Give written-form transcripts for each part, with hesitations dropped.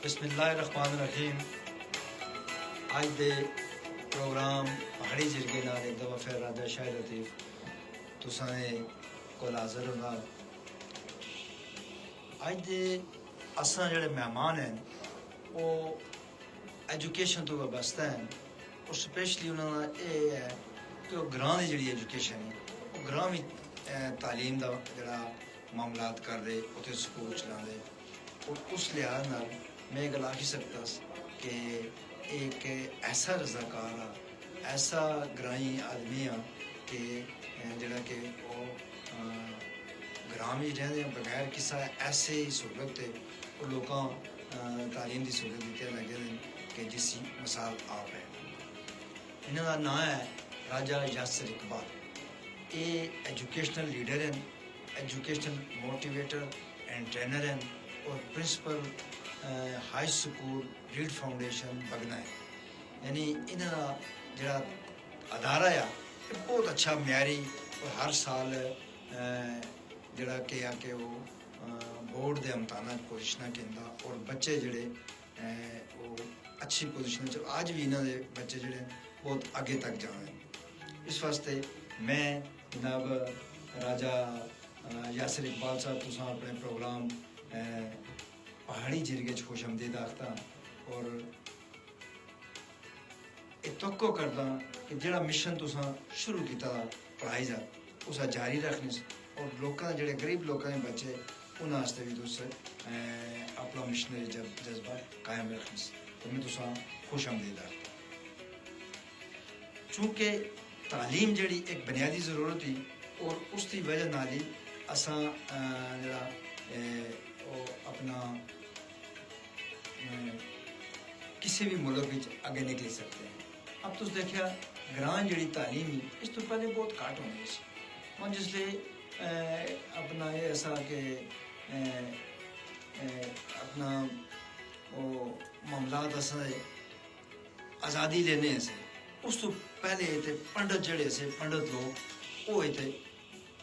بسم اللہ الرحمن الرحیم. اج دے پروگرام پہاڑی جرگے نال ایک دفعہ پھر راجہ شاہ لطیف تساں کول حاضر ہونا. اج دے اساں جڑے مہمان ہیں وہ ایجوکیشن تو وابستہ ہیں اور سپیشلی انہوں کا یہ ہے کہ وہ گراں کی جڑی ایجوکیشن ہے وہ گراں بھی تعلیم دا جڑا معاملات کر دے اتنے سکول چلا دے. اور اس لحاظ نال میں گل آخی سکتا کہ ایک ایسا رضاکار ایسا گرائی آدمی ہاں کہ جڑا کہ وہ گراں میں رہتے ہیں بغیر کسا ایسے سہولت وہ لوگوں تعلیم کی سہولت دیتے لگے ہیں کہ جس کی مثال آپ ہے. انہوں کا نام ہے راجہ یاسر اقبال. یہ ایجوکیشنل لیڈر ہیں, ایجوکیشنل موٹیویٹر اینڈ ٹرینر ہیں اور principal high school Read Foundation Bagna ہے. یعنی انہوں کا جڑا ادارہ ہے یہ بہت اچھا معیاری اور ہر سال جڑا کہ وہ بورڈ دے امتحانات پوزیشن کہندا اور بچے جڑے وہ اچھی پوزیشن آج بھی انہوں دے بچے جڑے بہت آگے تک جانے. اس واسطے میں جناب راجہ یاسر اقبال صاحب تساں اپنے پروگرام پہاڑی جرگے خوش آمدید آختا اور توقع کرتا کہ جڑا مشن تساں شروع کیتا پڑھائی کا اسا جاری رکھنے اور لوکاں جڑے غریب لوکاں کے بچے انہاں واسطے بھی تس اپنا مشنری جذبہ قائم رکھنے تو میں تساں خوش آمدید آختا. چونکہ تعلیم جڑی ایک بنیادی ضرورت تھی اور اس کی وجہ نال ہی اساں جڑا اپنا کسی بھی ملک آگے نکل سکتے ہیں. اب تس دیکھا گراں جڑی تعلیم ہی اس تو پہلے بہت گھٹ ہونے سی اور جس لئے اپنا یہ ایسا کہ اپنا معاملات اساں آزادی لینے سے اس تو پہلے تے پنڈت جڑے سے پنڈت لوگ وہ تے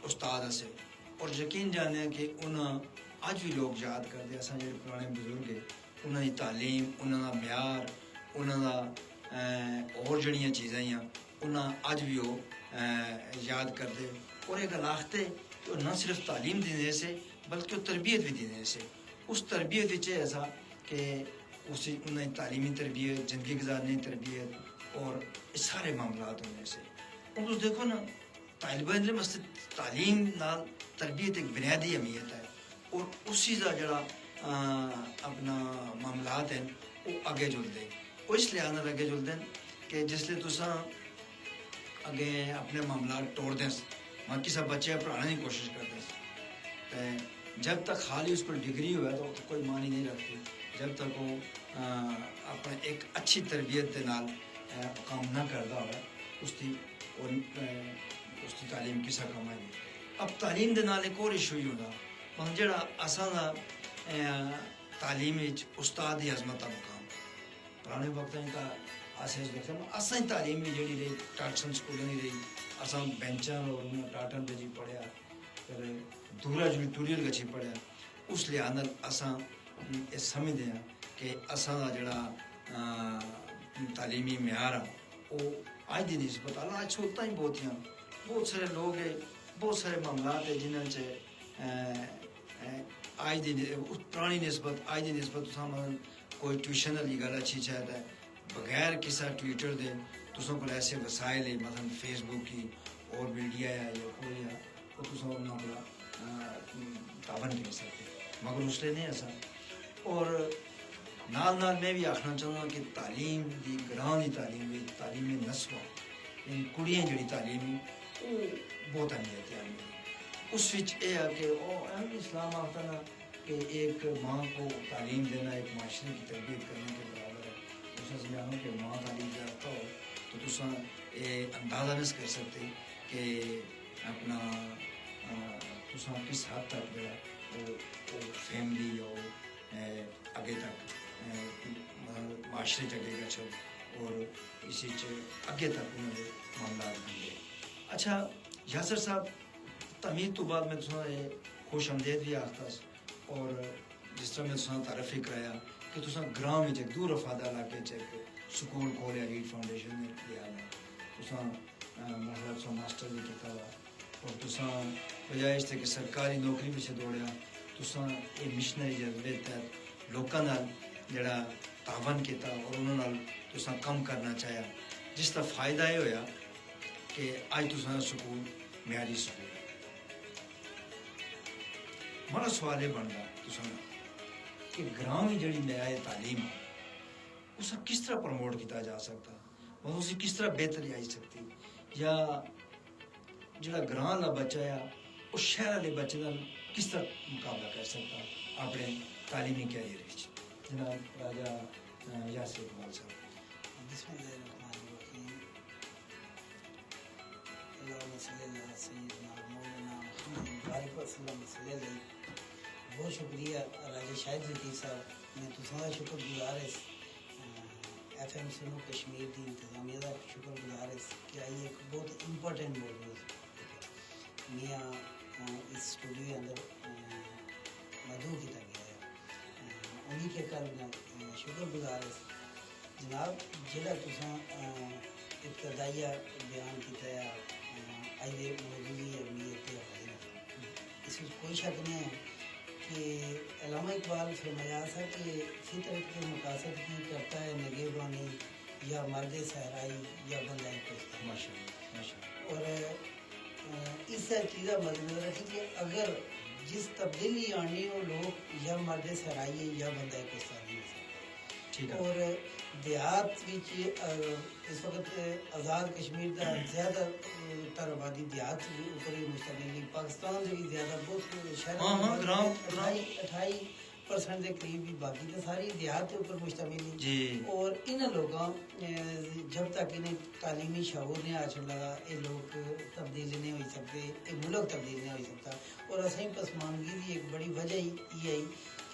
استاد سے اور یقین جانے کہ انہاں اج بھی لوگ یاد کرتے اساں جڑے پرانے بزرگ ہیں انہاں دی تعلیم انہاں دا معیار انہاں دا اور جڑیاں چیزاں ہیں انہاں اج بھی وہ یاد کرتے اور ایک لاختے کہ نہ صرف تعلیم دینے سے بلکہ وہ تربیت بھی دینے سے. اس تربیت وچ ایسا کہ اس انہاں دی تعلیمی تربیت زندگی گزارنے کی تربیت اور سارے معاملات ہونے سے. اور تم دیکھو نا طالب علم واسطے تعلیم نال تربیت ایک بنیادی اہمیت ہے اور اسی کا جڑا اپنا معاملات ہیں وہ اگے جلتے وہ اس لحاظ نال اگے جلتے ہیں کہ جس لئے تساں اگے اپنے معاملات توڑ دیں وہاں کسی بچے پڑھانے کی کوشش کرتے ہیں جب تک خالی اس پر ڈگری ہوا تو کوئی معنی نہیں رکھتی جب تک وہ اپنے ایک اچھی تربیت کے نال کام نہ کرتا ہوا اس کی تعلیم کسا کام ہے. اب تعلیم دے نال ایک اور ایشو ہی ہوتا ہوں جڑا اساں دا تعلیم استاد ہی عظمت کا مقام پرانے وقت اساں تعلیم بھی جڑی رہی ٹاٹسن سکولوں نہیں رہی اساں بینچاں اور ٹاٹن پہ جی پڑھیا پھر دورا ٹوریل گچھی پڑھیا. اس لحاظ نال اساں یہ سمجھتے ہیں کہ اساں دا جڑا تعلیمی معیار وہ اج دی نسبت اج سہولتاں ہی بہت سارے لوگ ہیں بہت سارے معاملات ہیں جنہاں آج دی پرانی نسبت آج دی نسبت کوئی ٹیوشن والی گل اچھی چاہتا ہے بغیر کسی ٹویٹر دے تسوں کو ایسے وسائل ہے مثلا فیس بک کی اور میڈیا ہے یا کوئی ہے وہ تسوں انہاں کو تعاون نہیں کر سکتے مگر اس لیے نہیں ایسا. اور نال میں بھی آخنا چاہوں گا کہ تعلیم دی گراں دی تعلیم تعلیم نسواں یعنی کڑیاں جڑی تعلیم وہ بہت اہمیت ہے. اس وچ یہ ہے کہ اسلام آتا نا کہ ایک ماں کو تعلیم دینا ایک معاشرے کی تربیت کرنے کے برابر ہے. اس سمجھاؤں کہ ماں تعلیم یافتہ ہو تو تساں یہ اندازہ نہیں کر سکتے کہ اپنا تساں کس حد تک جڑا وہ فیملی یا اگے تک معاشرے چگے گا چل اور اسی اگے تک انہوں نے معاملات بن گئے. اچھا یاسر صاحب تعمیر تو بعد میں تساں خوش آمدید بھی آختا اور جس طرح میں تساں تعارف ہی کرایا کہ تساں گراں وچ ایک دور افادہ علاقے چ ایک سکول کھولیا ریڈ فاؤنڈیشن نے لیا تساں محلہ سو ماسٹر بھی کیتا ہوا اور تساں بجائے اس کہ سرکاری نوکری پیچھے دوڑیا تساں یہ مشنری جذبے تحت لوکاں نال جڑا تعاون کیتا اور انہاں نال تساں کم کرنا چاہیا جس کا فائدہ یہ ہویا کہ اج تساں سکول معیاری سکول ہمارا سوال یہ بنتا تساں کہ گراں میں جڑی معیار تعلیم ہے اسے کس طرح پروموٹ کیا جا سکتا اور اسے کس طرح بہتری آئی سکتی یا جڑا گراں والا بچہ ہے اس شہر والے بچے کا کس طرح مقابلہ کر سکتا اپنے تعلیمی کیریئر جناب راجہ یاسر اقبال صاحب بسم اللہ الرحمن الرحیم اللہم صلی اللہ علیہ سیدنا مولانا محمد بارک وسلم صلی اللہ علیہ بہت شکریہ راجہ شاہد ذکی صاحب میں تساں شکر گزار ہے ایف ایم سنو کشمیر دی انتظامیہ کا شکر گزار ہے کہ آئی ایک بہت امپورٹنٹ موضوع میاں اس اسٹوڈیو کے اندر مدعو کیا گیا ہے انہی کے کل میں شکر گزار ہے جناب جڑا تساں ابتدائیہ بیان کیتا ہے آئیے موجودی اہمیت کے حوالے اس میں کوئی شک نہیں ہے کہ علامہ اقبال فرمایا تھا کہ فطرت کے مقاصد کی کرتا ہے نگہبانی یا مرد صحرائی یا بندہ کوستہ اور اس چیز کا مد نظر رکھیں کہ اگر جس تبدیلی آنی ہو لوگ یا مرد صحرائی یا بندہ کوستہ نہیں ہو سکتے اور دیہات اس وقت آزاد کشمیر کا زیادہ تر آبادی دیہات اوپر ہی مشتمل پاکستان سے بھی زیادہ بہت شہر 28% کے قریب بھی باقی تو ساری دیہات کے اوپر مشتمل اور ان لوگوں جب تک انہیں تعلیمی شعور نہیں حاصل لگا یہ لوگ تبدیل نہیں ہو سکتے یہ ملک تبدیل نہیں ہو سکتا اور اصل پسماندگی کی ایک بڑی وجہ یہ آئی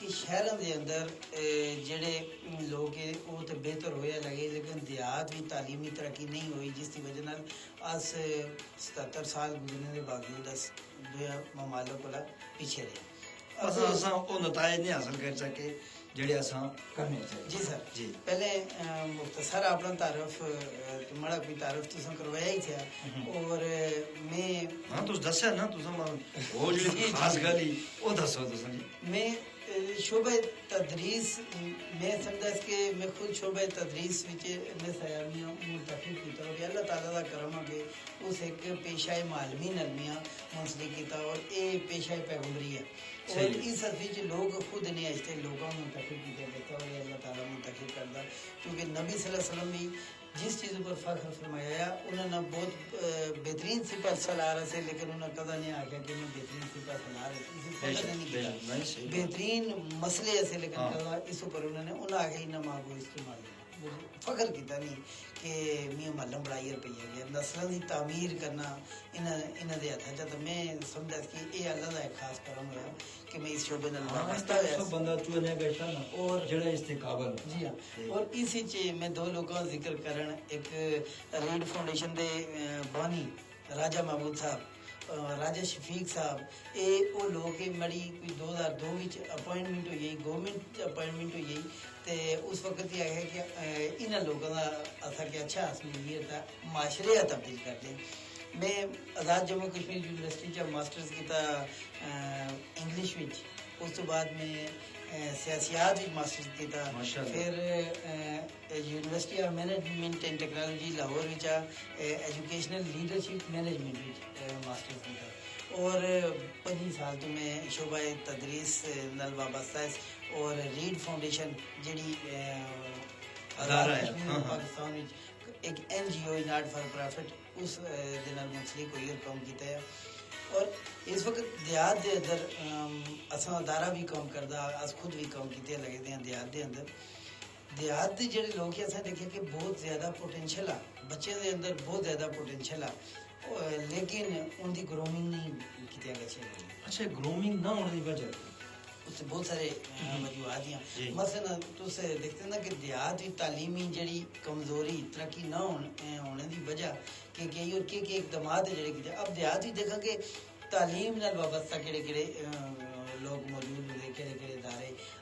کہ شہروں کے اندر جڑے لوگ ہیں وہ تو بہتر ہویا لگے لیکن دیہات بھی تعلیمی ترقی نہیں ہوئی جس کی وجہ نال آج 77 سال گزرنے کے باوجود دویا ممالک والا پیچھے رہے وہ نتائج نہیں حاصل کر سکے جڑے اساں کرنے چاہیے جی سر جی پہلے مختصر اپنا تعارف مڑا کوئی تعارف تساں کروایا ہی تھا اور میں ہاں تو دسیا نا تساں وہ جڑی خاص گل ہی وہ دسو تساں جی میں شعبہ تدریس میں سمجھا کہ میں خود شعبہ تدریس میں سیامیاں منتخب کیتا اور اللہ تعالیٰ کا کرم ہے کہ اس ایک پیشہ معلمین علمیہ منسلک کیتا اور یہ پیشہ پیغمبری ہے اور اس حدیث لوگ خود نہیں آئے لوگوں منتخب کیا جاتا اور اللہ تعالیٰ منتخب کرتا کیونکہ نبی صلی اللہ علیہ وسلم بھی جس چیز پر فخر فرمایا انہوں نے بہت بہترین صفت صلاح رہے تھے لیکن انہوں نے کدا نہیں آگیا کہ انہیں بہترین صفت صلاح رہے تھے اسے نہیں کیا بہترین مسئلے ایسے لیکن کدا اس پر انہوں نے آگے ہی نماز کو استعمال فخر کیتا نہیں کہ میاں محلہ بڑائی روپیہ گیا نسلوں کی تعمیر کرنا انہوں دے ہاتھ جب میں سمجھا کہ یہ اللہ کا ایک خاص کرم ہوا کہ میں اس شعبے میں وابستہ ہوا اور جڑا اس تے قابل جی ہاں اور اسی چ میں دو لوگوں کا ذکر کرن ایک ریڈ فاؤنڈیشن دے بانی راجہ محمود صاحب راجہ شفیق صاحب وہ لوگ مڑی کوئی 2002 وچ اپوائنٹمنٹ ہوئی گورنمنٹ اپوائنٹمنٹ ہوئی تے اس وقت یہ ہے کہ انہاں لوگوں کا ایسا کہ اچھا حاصل تھا معاشرے تبدیل کر دیں میں آزاد جموں کشمیر یونیورسٹی چ ماسٹرز کیتا انگلش وچ اس تو بعد میں سیاسیات وچ ماسٹرز کیتا پھر university of management and technology Lahore which educational leadership management which masters کیتا اور 5 سال تو میں شعبہ تدریس نال وابستہ ہے اور ریڈ فاؤنڈیشن جڑی ادارہ ہے پاکستان ایک N G O not for profit اس دن منسلک ہوئی اور کام کیتا ہے اور اس وقت دیہات دے اندر اساں ادارہ بھی کام کردا اس خود بھی کام کیتے لگے دے دیہات دے اندر دیہات دے جڑے لوگ اساں دیکھے کہ بہت زیادہ پوٹینشیل ہے بچے دے اندر بہت زیادہ پوٹینشیل ہے لیکن ان دی گرومنگ نہیں کیتے گئے اچھا گرومنگ نہ ہونے کی وجہ اس سے بہت سارے وجوہات ہیں مثلا تو دیکھتے ہیں نا کہ دیہات کی تعلیمی جڑی کمزوری ترقی نہ ہونے کی وجہ کہ کئی اور کہ اقدامات جڑے کیتے اب دیہات ہی دیکھا کہ تعلیم نال وابستہ کہڑے کہڑے لوگ موجود ہوئے کہڑے کہڑے ادارے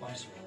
500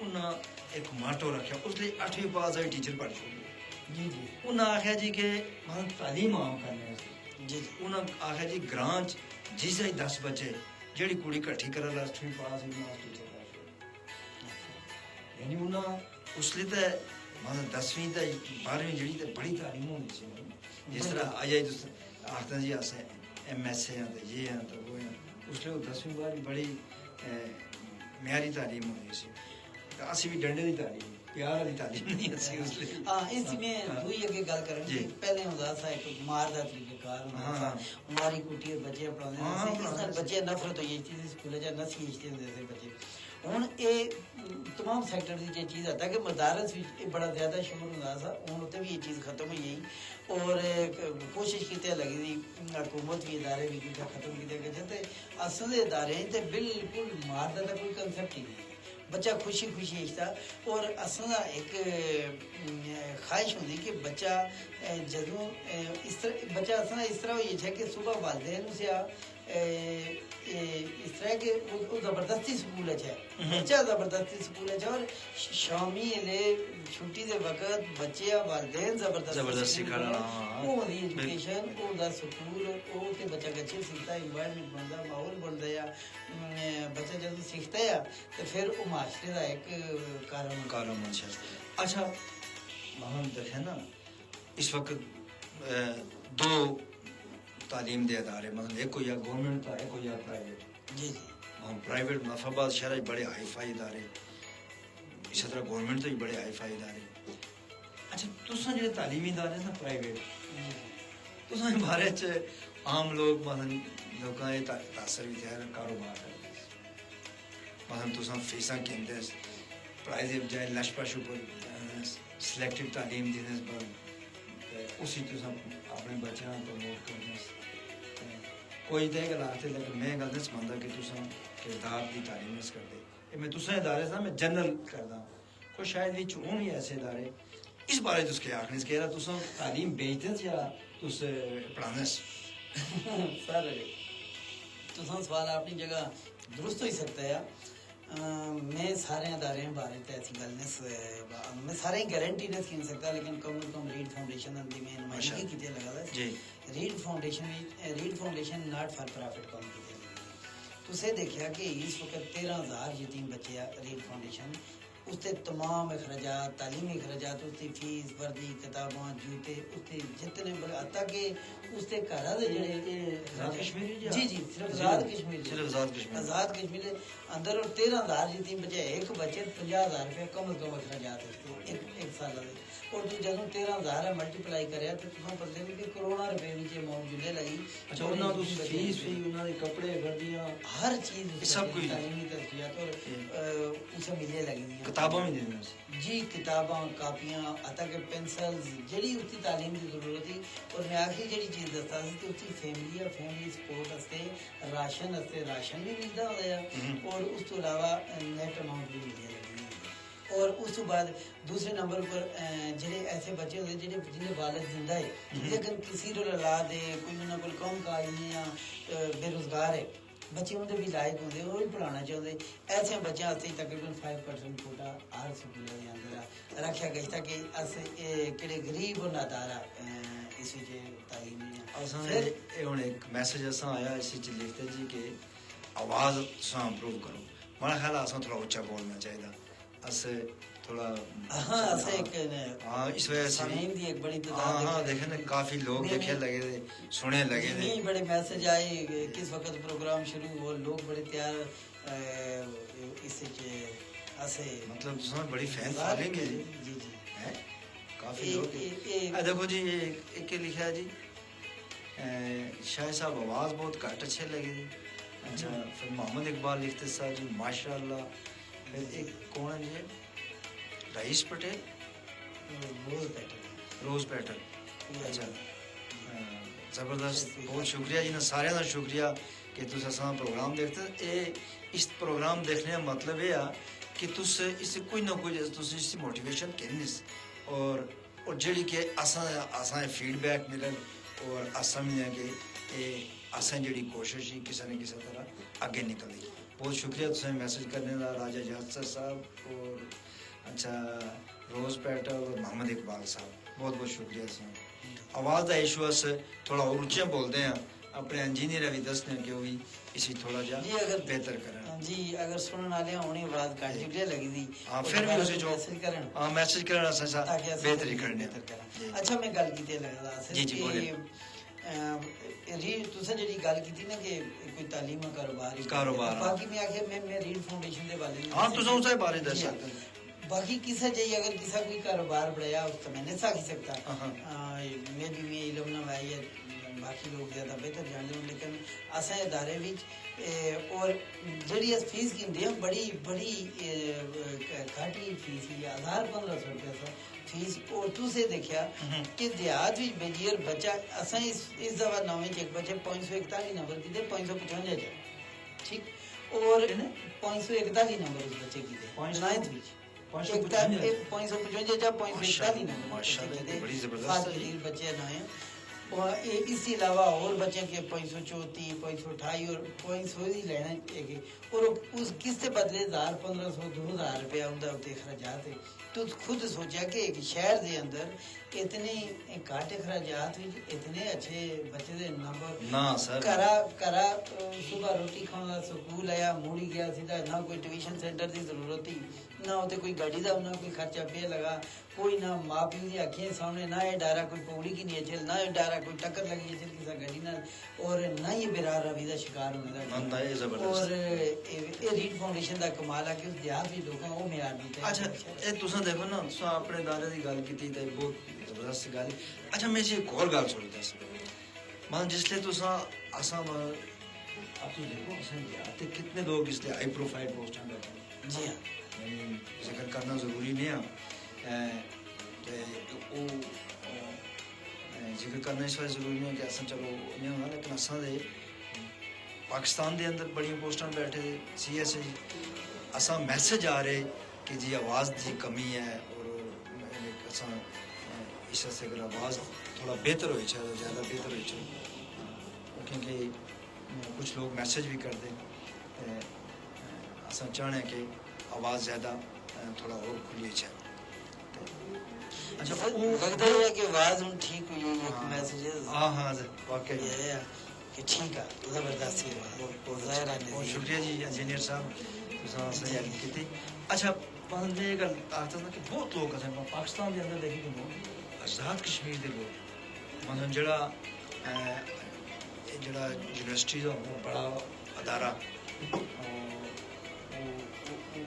انہاں ایک ماٹو رکھا اس لیے 8ویں پاس والی ٹیچر پڑھ چھوڑی جی جی انہاں آخیا جی کہ مطلب تعلیم عام کرنے جی جی انہاں آخیا جی گراں جس سے 10 بچے جیڑی کڑی کٹھی کرا 8ویں پاس ہوئی ماس ٹیچر پڑھ چھوڑی یعنی انہاں اس لیے تے مطلب 10ویں تے 12ویں جڑی تے بڑی تعلیم ہونی چاہیے جس طرح آیا آخر جی اسے ایم ایس اے ہیں تو یہ ہیں تو وہ ہیں اس لیے 10ویں بعد بڑی معیاری تعلیم ہونی سی اسی بھی ڈنڈے دی تعلیم پیار والی تعلیم نہیں اسی اس لیے ہاں اس میں دوئی اگے گل کریں جی پہلے ہوندا سا ایک مار دا طریقہ کار ہوندا سا ماری کٹی بچے پڑھاندے سے اس نال بچے نفرت ہوئی تھی سکول جا نسی ہچتے ہوندے سے بچے ہن اے تمام سیکٹر دی یہ چیز آتا کہ مدارس وچ بڑا زیادہ شور ہوندا سا ہن اوتے بھی یہ چیز ختم ہوئی گئی اور کوشش کیتے لگی دی حکومت بھی ادارے بھی کیتے ختم کیتے گئے تے اصل ادارے تے بالکل مار دا کوئی کنسپٹ ہی نہیں بچہ خوشی خوشی اشتا اور اصل ایک خواہش ہوتی کہ بچہ جدوں اس طرح بچہ اصل اس طرح ہوئی ہے کہ صبح والدین اسے اس طرح کہ وہ زبردستی سکول ہے بچہ زبردستی سکول ہے اور شامی لے چھٹی دے وقت بچے والدین زبردستی کرنا وہ ہوندی ایجوکیشن وہ دا سکول وہ تے بچہ گچے سیکھتا انوائرمنٹ بندا ماحول بندا یا بچہ جب سیکھتا ہے تو پھر وہ معاشرے کا ایک کارم اچھا اچھا ہم دیکھیں نا اس وقت دو تعلیم دے ادارے مطلب ایک کوئی گورنمنٹ کا ایک کوئی پرائیویٹ جی جی ہم پرائیویٹ مظفرآباد شہر بڑے ہائی فائی ادارے اسی طرح گورنمنٹ تو بھی بڑے ہائی فائی ادارے اچھا تساں جڑے تعلیمی ادارے نا پرائیویٹ تساں بارے چ عام لوگ مثلا لوکاں یہ تاثر بھی ہے کاروبار کرتے مثلا تساں فیساں کہندے پرائز بجائے لش پش اوپر سلیکٹڈ تعلیم دینے پر اسی تساں اپنے بچیاں پروموٹ کرنے کوئی تے گل آتے لیکن میں گل نہیں سمجھدا کہ تساں کردار دی تعلیم اس کر دے یہ میں تساں ادارے سا میں جنرل کردا کوئی شاید وچ ہون بھی ایسے ادارے اس بارے تس کیا آکھنے کہہ رہا تساں تعلیم بیچدے یا تس پڑھانے سر تساں سوال اپنی جگہ درست ہو سکتا ہے میں سارے ادارے بارے تے ایسی گل نہیں میں سارے گارنٹی نہیں سن سکتا لیکن کم از کم ریڈ فاؤنڈیشن دی میں نمائندگی کیتے لگا ہے جی Read Foundation not for profit کام کیتے تو سے دیکھا کہ اس وقت 13,000 یتیم بچے ریڈ فاؤنڈیشن اس تے تمام اخراجات تعلیمی اخراجات اس کی فیس وردی کتاباں جوتے اس کے جتنے بڑے حتیٰ کہ اس کے گھر دے جڑے جی جی صرف آزاد کشمیر اندر اور 13,000 یتیم بچے ایک بچے 50,000 روپے کم از کم اخراجات ایک سال دے اور تو جدوں 13,000 ملٹی پلائی کریا تو تساں پتہ نہیں کہ کروڑاں روپے وچ اماؤنٹ جلے لگی اچھا انہاں تو فیس بھی انہاں دے کپڑے وردیاں ہر چیز سب کچھ تعلیمی ترقیات اور اسے ملے لگی کتاباں بھی دیندے جی کتاباں کاپیاں حتیٰ کہ پینسلز جڑی اس کی تعلیم کی ضرورت تھی اور میں آخری جڑی چیز دستا سی کہ اس کی فیملی سپورٹ واسطے راشن بھی ملتا ہوتا ہے اور اس تو علاوہ نیٹ اماؤنٹ بھی ملے لگی اور اس تو بعد دوسرے نمبر پر جڑے ایسے بچے ہوتے جڑے جنہیں والد زندہ ہے لیکن کسی رو اولاد ہے کوئی انہوں نے کام کاج نہیں ہے بے روزگار ہے بچے ان بھی لائق ہوتے وہ بھی پڑھانا چاہتے ایسے بچوں واسطے تقریباً 5% کوٹا ہر سکول کے اندر رکھا گیا تھا کہ کہڑے غریب اور نادارا اس تعلیم پھر ہوں ایک میسج ایسا آیا اس لکھتے جی کہ آواز تساں امپروو کرو میرا خیال ہے تھوڑا اچھا بولنا چاہیے اس تھوڑا ہاں اس وجہ سے ایک بڑی ہاں دیکھیں نا کافی لوگ دیکھے لگے تھے سنے لگے تھے بڑے میسج آئے کس وقت پروگرام شروع ہو لوگ بڑے تیار اس مطلب بڑی فین فالوئنگ ہے جی جی جی کافی لوگ دیکھو جی ایک لکھا ہے جی شاہ صاحب آواز بہت گھٹ اچھے لگے جی اچھا پھر محمد اقبال لکھتے سر جی ماشاء اللہ پھر ایک کون ہے جی رئیس پٹیل روز پیٹل اچھا زبردست بہت شکریہ جی نا سارے کا شکریہ کہ تس اصل پروگرام دیکھتے اس پروگرام دیکھنے کا مطلب یہ کہ تس اس کوئی نہ کوئی تس اس موٹیویشن کرنی اور جڑی کہ اساں فیڈ بیک ملن اور سمجھیں کہ یہ اساں جڑی کوشش ہی کسی نہ کسی طرح اگے نکل گئی بہت شکریہ تسیں میسج کرنے کا راجہ یاسر صاحب اور اچھا روز پیٹل اور محمد اقبال صاحب بہت بہت شکریہ سن آواز کا ایشو اس تھوڑا اور اچھے بولتے ہیں اپنے انجینئر بھی دستے ہیں کہ وہ بھی اسی تھوڑا جا جی اگر بہتر کریں جی اگر سنن والے ہونی آواز کٹ جگلے لگی دی ہاں پھر بھی اسے جو میسج کرن ہاں میسج کرنا سا تاکہ اساں بہتری کرنے اچھا میں گل کیتے لگدا اصل جی جی بولے ریڈ تساں جڑی گل کیتی نا کہ کوئی تعلیم کاروبار باقی میں آکھے میں ریڈ فاؤنڈیشن دے بارے ہاں تساں اس بارے دس سکتے ہیں باقی کسا جی اگر کسا کوئی کاروبار بڑھایا اس کا میں نے سا سکتا میں بھی میں علم نہ وائی ہے باقی لوگ زیادہ بہتر جانتے ہیں لیکن اساں ادارے وچ اور جڑی اس فیس کی بڑی بڑی گھٹ ہی فیس ہی 1500 روپے سا فیس اور تو سے دیکھا کہ دیہات وچ بجیر بچہ اساں اس دفعہ نویں ایک بچے 541 نمبر کیتے 555 جا ٹھیک اور 541 نمبر اس بچے کیتے 9th وچ 555 جا 541 نمبر بڑی زبردست بچے نویں اور اس کے علاوہ اور بچے کے 534 528 اور 500 ہی لینا اور اس کس سے بدلے 1500 2000 روپیہ ان کا اخراجات ہے تو خود سوچا کہ ایک شہر دے اندر اتنے گھٹ اخراجات اتنے اچھے بچے دے نمبر نہ سر کرا صبح روٹی کھانا سکول آیا موڑی گیا سیدھا نہ کوئی ٹیوشن سینٹر دی ضرورت ہی نہ ہوتے کوئی گاڑی دا نہ کوئی خرچہ پہ لگا کوئی نہ ماں پیو دی اکھیں سامنے نہ یہ ڈارا کوئی پوڑی کی نہیں چل نہ یہ ڈارا کوئی ٹکر لگی چل کسی گاڑی نہ اور نہ یہ برار روی دا شکار ہونے دا اور یہ ریڈ فاؤنڈیشن دا کمال ہے کہ اس دیہات بھی لوگوں وہ معیار دیتے ہیں اچھا یہ تساں دیکھو نا تساں اپنے ادارے دی گل کیتی تے بہت زبردست گل ہے اچھا میں اسی ایک اور گل چھوڑ دس مان جس لے تساں اساں آپ تو دیکھو اساں دیہات کتنے لوگ اس لئے ہائی پروفائل پوسٹاں بیٹھے ہیں جی ہاں ذکر کرنا ضروری نہیں ہے ذکر کرنا اس وقت ضروری نہیں ہے کہ اصل چلو نہیں ہونا لیکن اصل دے پاکستان دے اندر بڑی پوسٹاں بیٹھے سی ایس جی اصل میسج آ رہے کہ جی آواز دی کمی ہے اور اصل اس سے اگر آواز تھوڑا بہتر ہوئی چاہے زیادہ بہتر ہوئی چاہے کیونکہ کچھ لوگ میسج بھی کر دیں اصل چاہنے کہ آواز زیادہ تھوڑا اور کھلی چاہے اچھا لگتا ہے کہ آواز ہوں ٹھیک ہوئی ایک میسج ہاں ہاں واقعی یہ ہے کہ ٹھیک ہے زبردست بہت شکریہ جی انجینئر صاحب تساں صحیح ہیلپ کیتی اچھا میں یہ گل آختا تھا کہ بہت لوگ ہیں پاکستان کے اندر دیکھیں کہ آزاد کشمیر کے لوگ مطلب جڑا یونیورسٹی کا بڑا ادارہ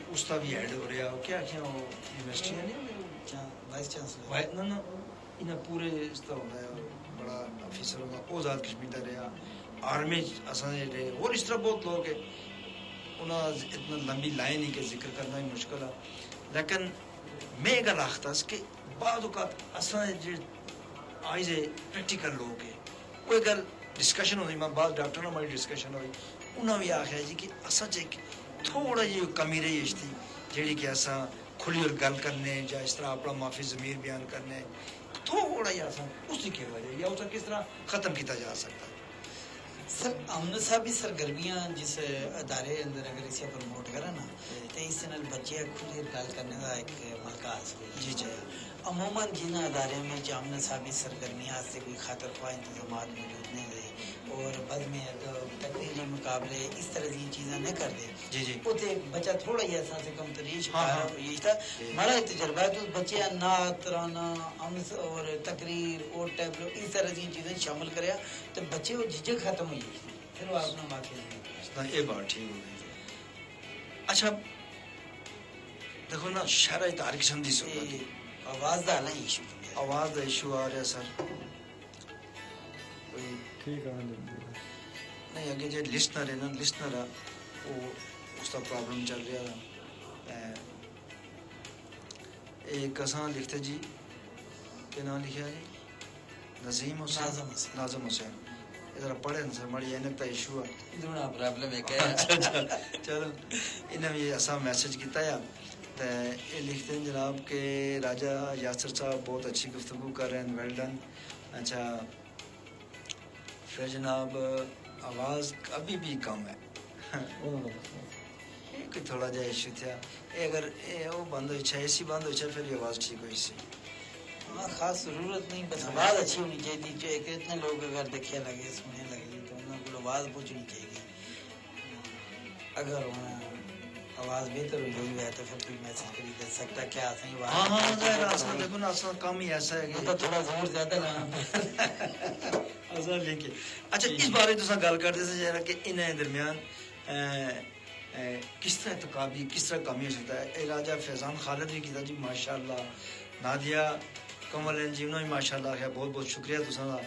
اس کا بھی ہیڈ ہو رہا وہ کیا کیا وہ یونیورسٹی ہے نہیں وائس چانسلر نہ انہیں پورے اس طرح ہوتا ہے بڑا آفیسر ہوتا وہ آزاد کشمیر کا رہا آرمی اساں رہے اور اس طرح بہت لوگ ہیں انہاں اتنا لمبی لائن ہی کہ ذکر کرنا ہی مشکل ہے لیکن میں یہ آختا کہ بعض اوقات اساں جو آئی جے پریکٹیکل لوگ ہیں وہ گل ڈسکشن ہوئی میں بعض ڈاکٹر ہماری ڈسکشن ہوئی انہوں نے بھی آخیا جی کہ اصل تھوڑا جی کمی رہی اس کی جیڑی کہ اساں کھلی اور گل کرنے یا اس طرح اپنا معافی ضمیر بیان کرنے تھوڑا ہی آسان اس کی کیا وجہ یا اسے کس طرح ختم کیا جا سکتا ہے سر امن صاحب بھی سرگرمیاں جس ادارے اندر اگر اسے پروموٹ کرا نا تو اس سے بچے کھلی گل کرنے کا ایک موقع حاصل جی جی عموماً جن ادارے میں امن صاحب سرگرمیاں سے کوئی خاطر خواہ انتظامات موجود نہیں رہے اور بعد میں تقریری مقابلے اس طرح کی چیزیں نہ کر دے جی جی وہ بچہ تھوڑا ہی احساس کم تریش تھا بڑا تجربہ ہے تو بچے نعت ترانہ اور تقریر اور ٹیبلو اس طرح کی چیزیں شامل کریا تو بچے وہ جھجک ختم ہوئی پھر وہ اپنا واقعہ یہ بات ٹھیک ہو گئی اچھا دیکھو نا شرح تاریخ سمجھی صورت آواز دا نہیں ایشو آواز دا ایشو آ رہا سر ٹھیک ہے نہیں اگے جو لسنر ہے نا لسنر ہے وہ اس کا پرابلم چل رہا ہے ایک اساں لکھتے جی کیا نام لکھا جی نظیم حسین ناظم حسین ادھر پڑھے نا سر مڑی اینک تا ایشو ہے دونا پرابلم ہے کہ چلو انہیں بھی اساں میسج کیتا ہے تو یہ لکھتے ہیں جناب کہ راجہ یاسر صاحب بہت اچھی گفتگو کر رہے ہیں ویل ڈن اچھا پھر جناب آواز ابھی بھی کم ہے یہ کوئی تھوڑا جہا ایشو تھا یہ اگر وہ بند ہوئی اے سی بند ہوئی پھر یہ آواز ٹھیک ہوئی سی ہاں خاص ضرورت نہیں بس آواز اچھی ہونی چاہیے جو ایک اتنے لوگ اگر دیکھے لگے سننے لگے تو انہوں کو آواز پہنچنی چاہیے اگر آواز بہتر ہوئی ہوئی ہے تو پھر کوئی میسج کری دے سکتا کیا صحیح بات ہاں ہاں ظاہر اصل دیکھو نا اصل کام ہی ایسا ہے کہ تو تھوڑا زور زیادہ لانا اصل لے کے اچھا اس بارے تساں گل کرتے تھے ذرا کہ انہیں درمیان کس طرح تقابی کس طرح کمی ہو سکتا ہے اے راجہ فیضان خالد بھی کیتا جی ماشاءاللہ نادیہ کمل جی انہوں نے ماشاءاللہ ہے بہت بہت شکریہ تساں دا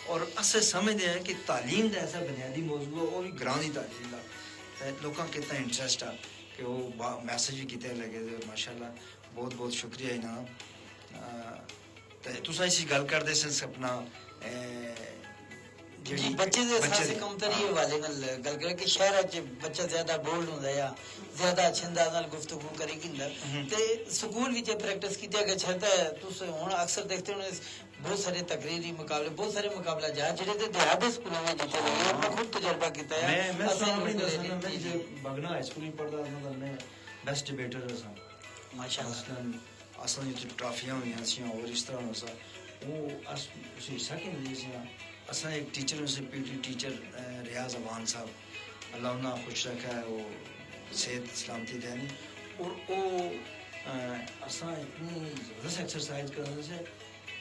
اور اسے سمجھتے ہیں کہ تعلیم کا ایسا بنیادی موضوع ہے وہ بھی گرانی تعلیم کا لوگوں کتنا انٹرسٹ ہے کہ وہ میسج بھی کتنے لگے دے ماشاءاللہ بہت بہت شکریہ انہاں تساں اسی گل کرتے سن اپنا جی بچے دے اساس کمتری والے نال گل کر کہ شہر وچ بچہ زیادہ بولڈ ہوندا ہے زیادہ اچھے انداز نال گفتگو کرے گندا تے سکول وچ پریکٹس کیتے گیا چھتا ہے تس ہن اکثر دیکھتے ہو بہت سارے تقریری مقابلے بہت سارے مقابلہ جات جڑے تے دیہاتی سکولوں میں جیتے لگے اپنا خود تجربہ کیتا ہے میں بگنا ہائی سکول پڑھتا تھا میں بیسٹ ڈیبیٹر تھا ماشاءاللہ اصل ٹرافیاں ہوئی سی اور اس طرح سا وہ اسی حصہ کے لیے سی اصل ایک ٹیچر سے پی ٹی ٹیچر ریاض افغان صاحب اللہ انہیں خوش رکھا ہے وہ صحت سلامتی دینی اور وہ اصل اتنی زبردست ایکسرسائز کرنے سے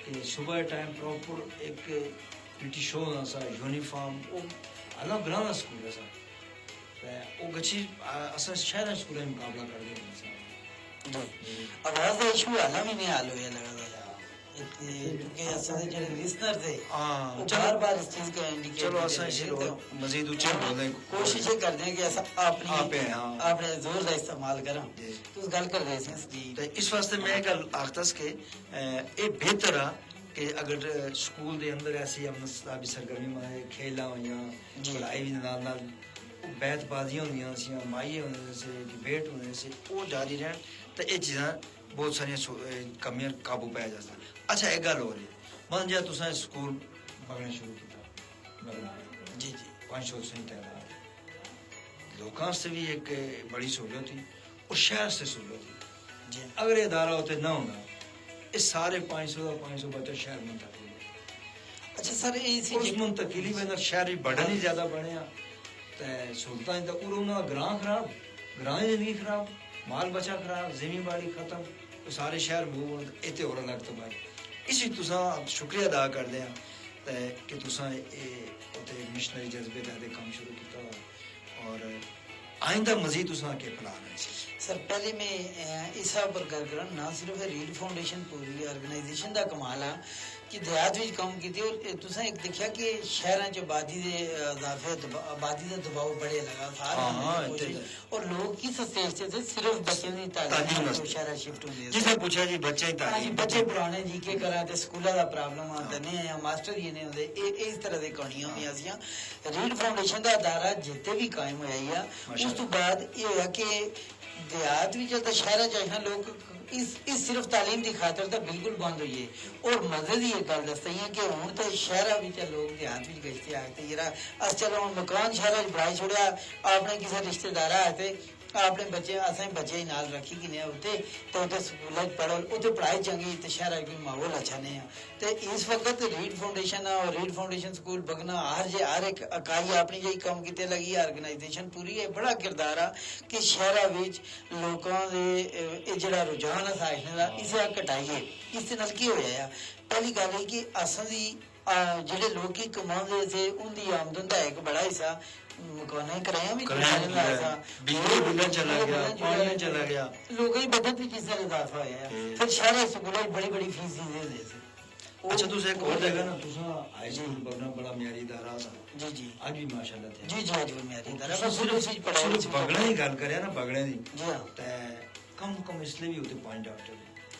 کہ صبح ٹائم پراپر ایک پی ٹی شو ہونا سا یونیفارم وہ اللہ گرانا سکول ہے سا وہ گچھی اصل شہر اسکول مقابلہ کر دیا آواز کا ایشو حال بھی نہیں حال ہویا لگا کیونکہ اصل جڑے لسنر تھے وہ بار بار اس چیز کا انڈیکیٹ چلو اساں اسی مزید اونچا بولیں کوشش یہ کرتے ہیں کہ اساں اپنے زور کا استعمال کراں تو اس گل کر رہے ہیں تے اس واسطے میں گل آختس کہ اے بہتر ہے کہ اگر سکول دے اندر ایسی امنصابی سرگرمی میں کھیلا ہوئیاں پڑھائی بھی نال نال بیت بازیاں ہوندیاں سی مائیے ہوندے سے ڈیبیٹ ہوندے سے وہ جاری رہن تے یہ چیزاں بہت ساری کمیاں قابو پایا جا سکتا اچھا ایک گل ہو رہی مان جا تساں سکول بگنا شروع کیتا جی جی 500 سے تعداد لوکاں سے بھی ایک بڑی سہولت تھی اور شہر سے سہولت تھی جی اگر یہ ادارہ ہوتے نہ ہونا یہ سارے 500 بچہ شہر منتقل اچھا سر اس منتقلی میں شہر بھی بڑا نہیں زیادہ بنیا سہولتاں انہوں گراں خراب گراں زندگی خراب مال بچہ خراب زمین باڑی ختم تو سارے شہر موو اتنے اور الگ تو بھائی اسی تساں شکریہ ادا کر دیا کہ تساں مشنری جذبے دے کام شروع کیتا اور آئندہ مزید تساں کے پلان ہے سر پہلے میں اس پر گل کرا نہ صرف ریل فاؤنڈیشن پوری آرگنائزیشن دا کمال ہے کہ دیہات وچ کام کیتی اور تساں ایک دیکھا کہ شہراں چ آبادی دے اضافے آبادی دا دباؤ بڑے لگا سارے اور لوگ کس سٹیج تے صرف بچے دی تعلیم شہراں شفٹ ہوندے جس نے پوچھا جی بچے تعلیم بچے پرانے جی کے کرا تے سکولاں دا پرابلم آندا نہیں ہے ماسٹر یہ نہیں ہوندے اس طرح دے کہانیاں ہوندیاں سیاں ریل فاؤنڈیشن دا ادارہ جتے بھی قائم ہویا ہے اس تو بعد یہ ہوا کہ دیہات بھی جب شہر چاہیے لوگ اس صرف تعلیم کی خاطر تو بالکل بند ہوئی ہے اور مزے کی ایک گل دستے ہیں کہ ہوں تو شہر بھی لوگ دیہات بھی گشتے آتے یہ چلو ہوں مکان شہر بڑھائی چھوڑیا اپنے کسی رشتے دار آتے اپنے بچے اصل بچے نال رکھی کہ ہوتے تو سکول پڑھو اتنے پڑھائی چنگی تو شہر کوئی ماحول اچھا نہیں ہے تو اس وقت ریڈ فاؤنڈیشن اور ریڈ فاؤنڈیشن سکول بگنا ہر ایک اکائی اپنی جی کام کیتے لگی آرگنائزیشن پوری ہے بڑا کردار ہے کہ شہروں لوگوں کے جڑا رجحان ہے سائنس کا اسے کٹائیے اس نال کی ہوا ہے پہلی گل ہے کہ اصل جڑے لوگ کما تھے ان کی آمدن کا ایک بڑا حصہ مکانا کرایہ بھی چلا گیا لوگوں کی بدت بھی چیز کا اضافہ ہوا ہے پھر شہر سکولوں بڑی بڑی فیس دے اچھا تسا ایک اور جگہ نا تسا ہائی سکول بگنا بڑا معیاری ادارہ سا جی جی اج بھی ماشاءاللہ تے جی جی اج بھی معیاری ادارہ بس صرف بگڑے دی گل کریا نا بگڑے دی جی ہاں تے کم اس لیے بھی ہوتے 5 ڈاکٹر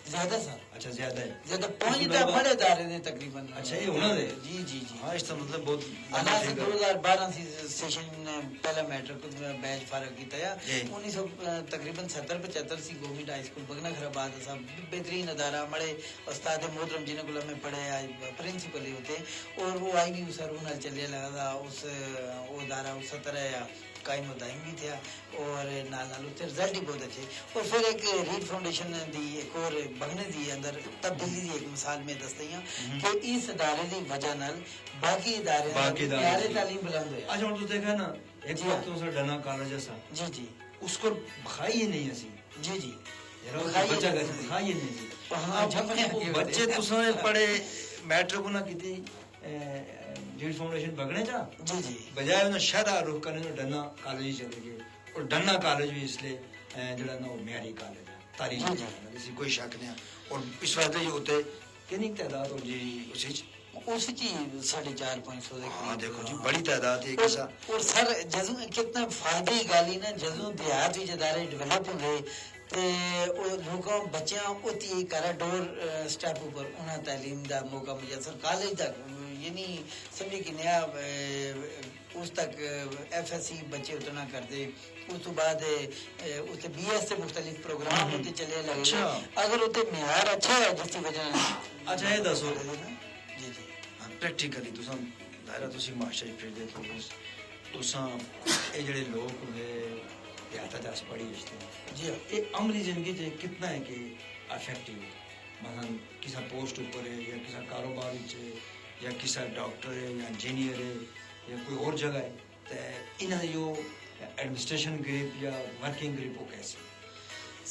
زیادہ سر اچھا زیادہ ہے زیادہ 5 تا بڑے ادارے نے تقریباً اچھا یہ ہونا دے جی جی جی ہاں اس کا مطلب بہت انا سے 2012 سیشن پہلا میٹرک بیچ فارغ کیتا ہے 1900 تقریباً 70 75 سی گورنمنٹ ہائی سکول بگنا خراباد صاحب بہترین ادارہ بڑے استاد محترم جنہیں کو میں پڑھے پرنسپل ہی ہوتے اور وہ آئی بھی سر انہیں چلے لگا تھا اس وہ ادارہ اس طرح قائم و دائم بھی تھا اور نال نال اتنے رزلٹ ہی بہت اچھے. اور پھر ایک ریڈ فاؤنڈیشن دی ایک اور بگنے دی اندر تبدیلی دی ایک مثال میں دستی ہوں کہ اس ادارے دی وجہ نال باقی ادارے معیار تعلیم بلند ہویا. اچھا ہوں تو دیکھا نا ایک وقت تو ڈنا کالج سا جی جی اس کو بخائی ہی نہیں اسی جی جی بچہ بخائی ہی نہیں سی بچے تساں پڑھے میٹرک کو نہ کیتی ریڈ فاؤنڈیشن بگنے جا جی جی بجائے انہیں شہرہ رخ کرنے ڈنا کالج ہی چلے گئے اور ڈنا کالج بھی اس لیے جڑا نا وہ معیاری کالج ہے تاریخ اسی کوئی شک نہیں. اور اس واسطے یہ ہوتے کتنی تعداد ہو جی اس کی 550 ہاں دیکھو جی بڑی تعداد ہے. اور سر جدوں کتنا فائدے کی گل ہی نا جدوں دیہات وچ ادارے ڈیولپ ہوں گئے تے لوکاں بچیاں اوتی کرا ڈور سٹیپ اوپر انہاں تعلیم دا موقع میسر کالج تک یعنی سمجھ کہ نیا اس تک ایف ایس سی بچے اتنا کرتے. اس تو بعد اس بی ایس سے مختلف پروگرام ہوتے چلے لگے. اگر اتنے معیار اچھا ہے جس کی وجہ اچھا یہ دسو جی جی پریکٹیکلی تساں ظاہر تسی معاشرے پھر دے تساں اے جڑے لوگ ہوندے دیہات دس پڑھی جستے جی یہ عملی زندگی سے کتنا ہے کہ افیکٹو مثلا کسی پوسٹ اوپر ہے یا کسی کاروبار ہے یا کسی ڈاکٹر ہے یا انجینئر ہے یا کوئی اور جگہ ہے تو انہاں جو ایڈمنسٹریشن گریپ یا ورکنگ گریپ وہ کیسے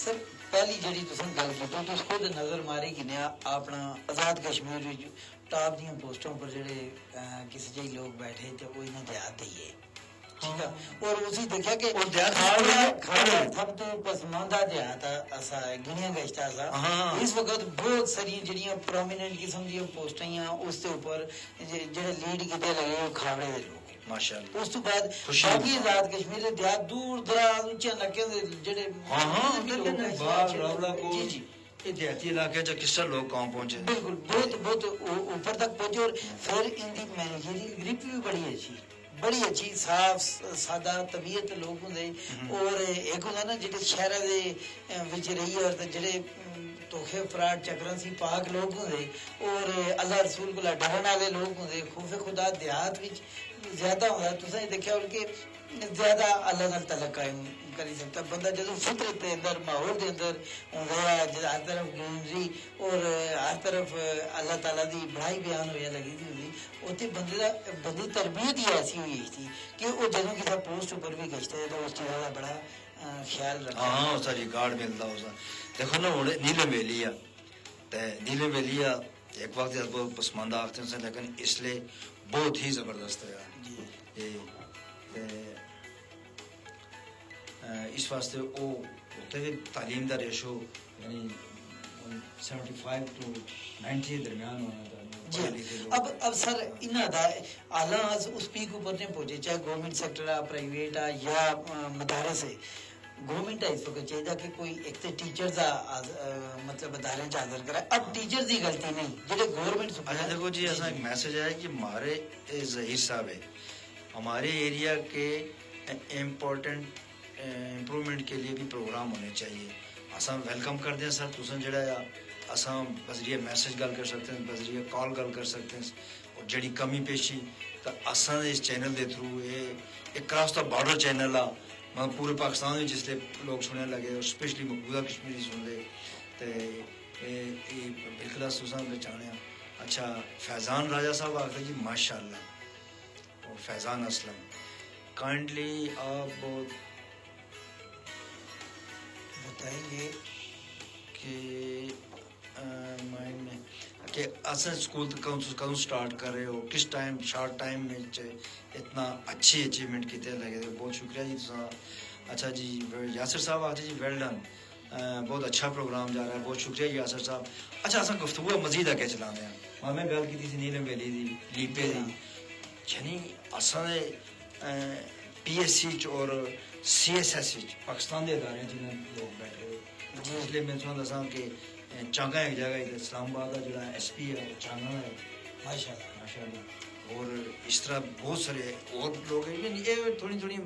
سر پہلی جڑی تساں گل کیتا تو خود نظر ماری کہ نیا اپنا آزاد کشمیر وچ ٹاپ دیاں پوسٹوں پر جڑے کسی جی لوگ بیٹھے تے وہ انہاں دیہات دے ہی ہے ٹھیک ہے. اور اسی دیکھا کہ سب تو پسماندہ دیہات اسا گنیا گشتا سا اس وقت بہت ساری جڑیاں پرومیننٹ قسم دی پوسٹاں اس دے اوپر جڑے لیڈ کیتے لگے وہ کھاوڑے دے لوگ ماشاءاللہ. اس تو بعد باقی آزاد کشمیر دے دیہات دور دراز اونچے علاقے دے جڑے باغ راولا کو جی یہ دیہاتی علاقے جا کس طرح لوگ کہاں پہنچے بالکل بہت بہت اوپر تک پہنچے. اور پھر ان دی مینیجریل گرپ بھی بڑی اچھی صاف سادہ طبیعت لوگ ہوں. اور ایک ہوتا نا جڑے شہر دے وچ رہی اور جڑے توخے فراڈ چکرن سی پاک لوگ ہوں اور اللہ رسول کو ڈرن والے لوگ ہوں. خوف خدا دیہات وچ زیادہ ہوتا ہے. تساں دیکھا ہو کہ زیادہ اللہ نال تعلق قائم کری سکتا بندہ جدوں فطرت دے اندر ماحول دے اندر ہوندا ہر طرف گونجی اور ہر طرف اللہ تعالیٰ دی بڑائی بیان ہویا لگی تھی ہوئی اتنے بندی تربیت ہی ایسی ہوئی تھی کہ وہ جدوں کسی پوسٹ اوپر بھی گشتے ہیں تو اس چیز کا بڑا خیال رکھا. ہاں اس ریکارڈ ملتا اس دیکھو نا ہوں نیلم ویلی نیلم ویلی ایک وقت بہت پسماندہ آختے ہیں لیکن اس لیے بہت ہی زبردست ہے اس واسطے وہ ہوتے ہوئے تعلیم دا ریشو یعنی 75 to 90 درمیان ہونا چاہیے. اب سر انہاں دا اعلیٰ اس پیک اوپر نہیں پہنچے چاہے گورنمنٹ سیکٹر ہے پرائیویٹ ہے یا مدارس ہے. گورنمنٹ ہے اس وقت چاہیے کہ کوئی ایک تو ٹیچر دا مطلب ادارے حاضر کرائے. اب ٹیچر دی غلطی نہیں جڑے گورنمنٹ. اچھا دیکھو جی ایسا ایک میسج ہے کہ ہمارے ظہیر صاحب ہے ہمارے ایریا کے امپورٹنٹ امپرومنٹ کے لیے بھی پروگرام ہونے چاہیے. اساں ویلکم کرتے ہیں سر تساں جڑا اساں بذریعہ میسج گل کر سکتے ہیں بذریعہ کال گل کر سکتے ہیں اور جڑی کمی پیشی تو اساں اس چینل دے تھرو یہ کراس دا بارڈر چینل آ مطلب پورے پاکستان میں جس لئے لوگ سننے لگے اور اسپیشلی مقبوضہ کشمیری سن لے تو بالکل تساں بچانے. اچھا فیضان راجہ صاحب آخر جی ماشاء اللہ اور فیضان اسلم کائنڈلی آپ بتائیں گے کہ اصل اسکول کدوں سٹارٹ کر رہے ہو کس ٹائم شارٹ ٹائم میں اتنا اچھی اچیومنٹ کیتے لگے بہت شکریہ جی تساں. اچھا جی یاسر صاحب آتے جی ویل ڈن بہت اچھا پروگرام جا رہا ہے بہت شکریہ جی یاسر صاحب. اچھا اصل گفتگو مزید اگے چلانے ہیں ہاں میں گل کی تھی نیلم ویلی دی لیپے دی یعنی اصل پی ایس سی اور سی ایس ایس پاکستان کے ادارے جنہیں لوگ بیٹھے ہوئے اس لیے میں تمہیں دساں کہ چانگا ایک جگہ اسلام آباد کا جڑا ایس پی ہے چانگا ہے ماشاء اللہ. اور اس طرح بہت سارے اور لوگ ہیں یہ تھوڑی تھوڑی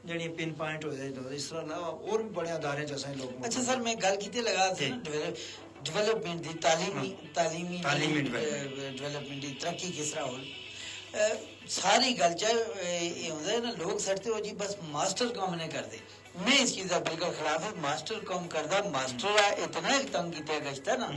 جڑی پن پوائنٹ ہو جائے اس طرح علاوہ اور بھی بڑے ادارے جیسے لوگ. اچھا سر میں گل کی لگا ڈیولپمنٹ دی تعلیمی ڈیولپمنٹ دی ترقی کس طرح ہو ਸਾਰੀ ਗੱਲ ਚ ਇਹ ਹੁੰਦਾ ਹੈ ਨਾ, ਲੋਕ ਸੜਤੇ ਹੋ ਜੀ ਬਸ ਮਾਸਟਰ ਕੰਮ ਨਹੀਂ ਕਰਦੇ। ਮੈਂ ਇਸ ਚੀਜ਼ ਦਾ ਬਿਲਕੁਲ ਖਿਲਾਫ ਹੈ। ਮਾਸਟਰ ਕੰਮ ਕਰਦਾ, ਮਾਸਟਰ ਆ ਇਤਨਾ ਇੱਕ ਤੰਗ ਕੀਤਾ ਗਸ਼ਤਾ ਨਾ,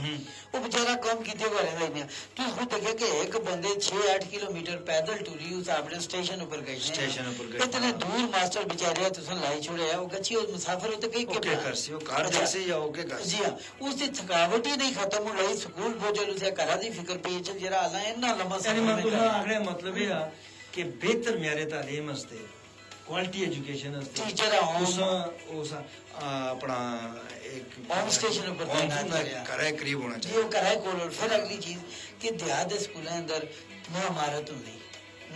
ਉਹ ਵਿਚਾਰਾ ਕੰਮ ਕੀਤੇ ਕੋ ਰਹਿੰਦਾ ਹੀ ਨਹੀਂ। ਤੁਸੀਂ ਖੁਦ ਦੇਖਿਆ ਕਿ ਇੱਕ ਬੰਦੇ 6-8 ਕਿਲੋਮੀਟਰ ਪੈਦਲ ਟੁਰੀ ਉਸ ਆਪਣੇ ਸਟੇਸ਼ਨ ਉੱਪਰ ਗਏ, ਸਟੇਸ਼ਨ ਉੱਪਰ ਗਏ, ਇਤਨੇ ਦੂਰ ਮਾਸਟਰ ਵਿਚਾਰਿਆ ਤੁਸੀਂ ਲਾਈ ਛੋੜਿਆ, ਉਹ ਗੱਚੀ ਉਹ ਮੁਸਾਫਰ ਹੋ ਤੇ ਕਈ ਕੇ ਕਰ ਸੀ ਉਹ ਘਰ ਦੇ ਸੀ ਜਾਂ ਉਹ ਕੇ ਕਰ ਜੀ ਹਾਂ, ਉਸ ਦੀ ਥਕਾਵਟ ਹੀ ਨਹੀਂ ਖਤਮ ਹੋ ਰਹੀ। ਸਕੂਲ ਪਹੁੰਚੇ ਉਸੇ ਘਰਾਂ ਦੀ ਫਿਕਰ ਪਈ ਚ ਜਿਹੜਾ ਆਲਾ ਇੰਨਾ ਲੰਮਾ ਯਾਨੀ ਮੈਂ ਤੁਸਾਂ ਆਖਣੇ ਮਤਲਬ ਇਹ ਆ ਕਿ ਬਿਹਤਰ ਮਿਆਰੇ ਤਾਲੀਮ ਵਾਸਤੇ, ਕੁਆਲਿਟੀ ਐਜੂਕੇਸ਼ਨ ਵਾਸਤੇ ਟੀਚਰ ਉਸ ਆਪਣਾ ਇੱਕ ਹੋਮ ਸਟੇਸ਼ਨ ਉੱਪਰ ਘਰੇ ਕਰੀਬ ਹੋਣਾ ਜੀ, ਚਾਹੀਦਾ। ਉਹ ਕਰਾਏ ਕੋਲ। ਫਿਰ ਅਗਲੀ ਚੀਜ਼ ਕਿ ਦਿਹਾਤ ਦੇ ਸਕੂਲਾਂ ਅੰਦਰ ਨਾ ਇਮਾਰਤ ਹੁੰਦੀ,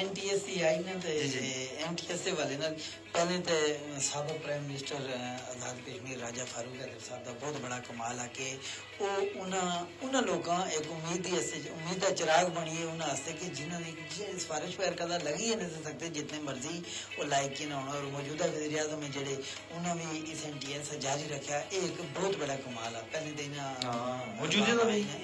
NTS ਦੀ ਆਈ ਨਾ ਤੇ NTS ਦੇ ਵਾਲੇ ਨਾਲ ਪਹਿਲੇ ਤੇ ਸਾਬਕ ਪ੍ਰਾਈਮ ਮਿਨਿਸਟਰ ਆਜ਼ਾਦ ਕਸ਼ਮੀਰ ਰਾਜਾ ਫਾਰੂਕ ਹੈਦਰ ਸਾਹਿਬ ਦਾ ਬਹੁਤ ਬੜਾ ਕਮਾਲ ਆ ਕਿ ਉਹ ਉਹਨਾਂ ਲੋਕਾਂ ਇੱਕ ਉਮੀਦ ਦੀ ਉਮੀਦ ਦਾ ਚਿਰਾਗ ਬਣੀਏ ਉਹਨਾਂ ਵਾਸਤੇ ਕਿ ਜਿਨ੍ਹਾਂ ਦੀ ਸਿਫਾਰਿਸ਼ ਵਗੈਰਾ ਕਦਾ ਲਗੀ ਹੀ ਨਹੀਂ ਸਕਦੇ ਜਿੰਨੇ ਮਰਜ਼ੀ ਉਹ ਲਾਇਕ ਹੀ ਨਾ ਹੋਣਾ। ਔਰ ਮੌਜੂਦਾ ਵਜ਼ੀਰ ਆਜ਼ਮ ਜਿਹੜੇ ਉਹਨਾਂ ਵੀ ਇਸ NTS ਜਾਰੀ ਰੱਖਿਆ, ਇਹ ਇੱਕ ਬਹੁਤ ਬੜਾ ਕਮਾਲ ਆ। ਪਹਿਲੇ ਦਿਨ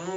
2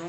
2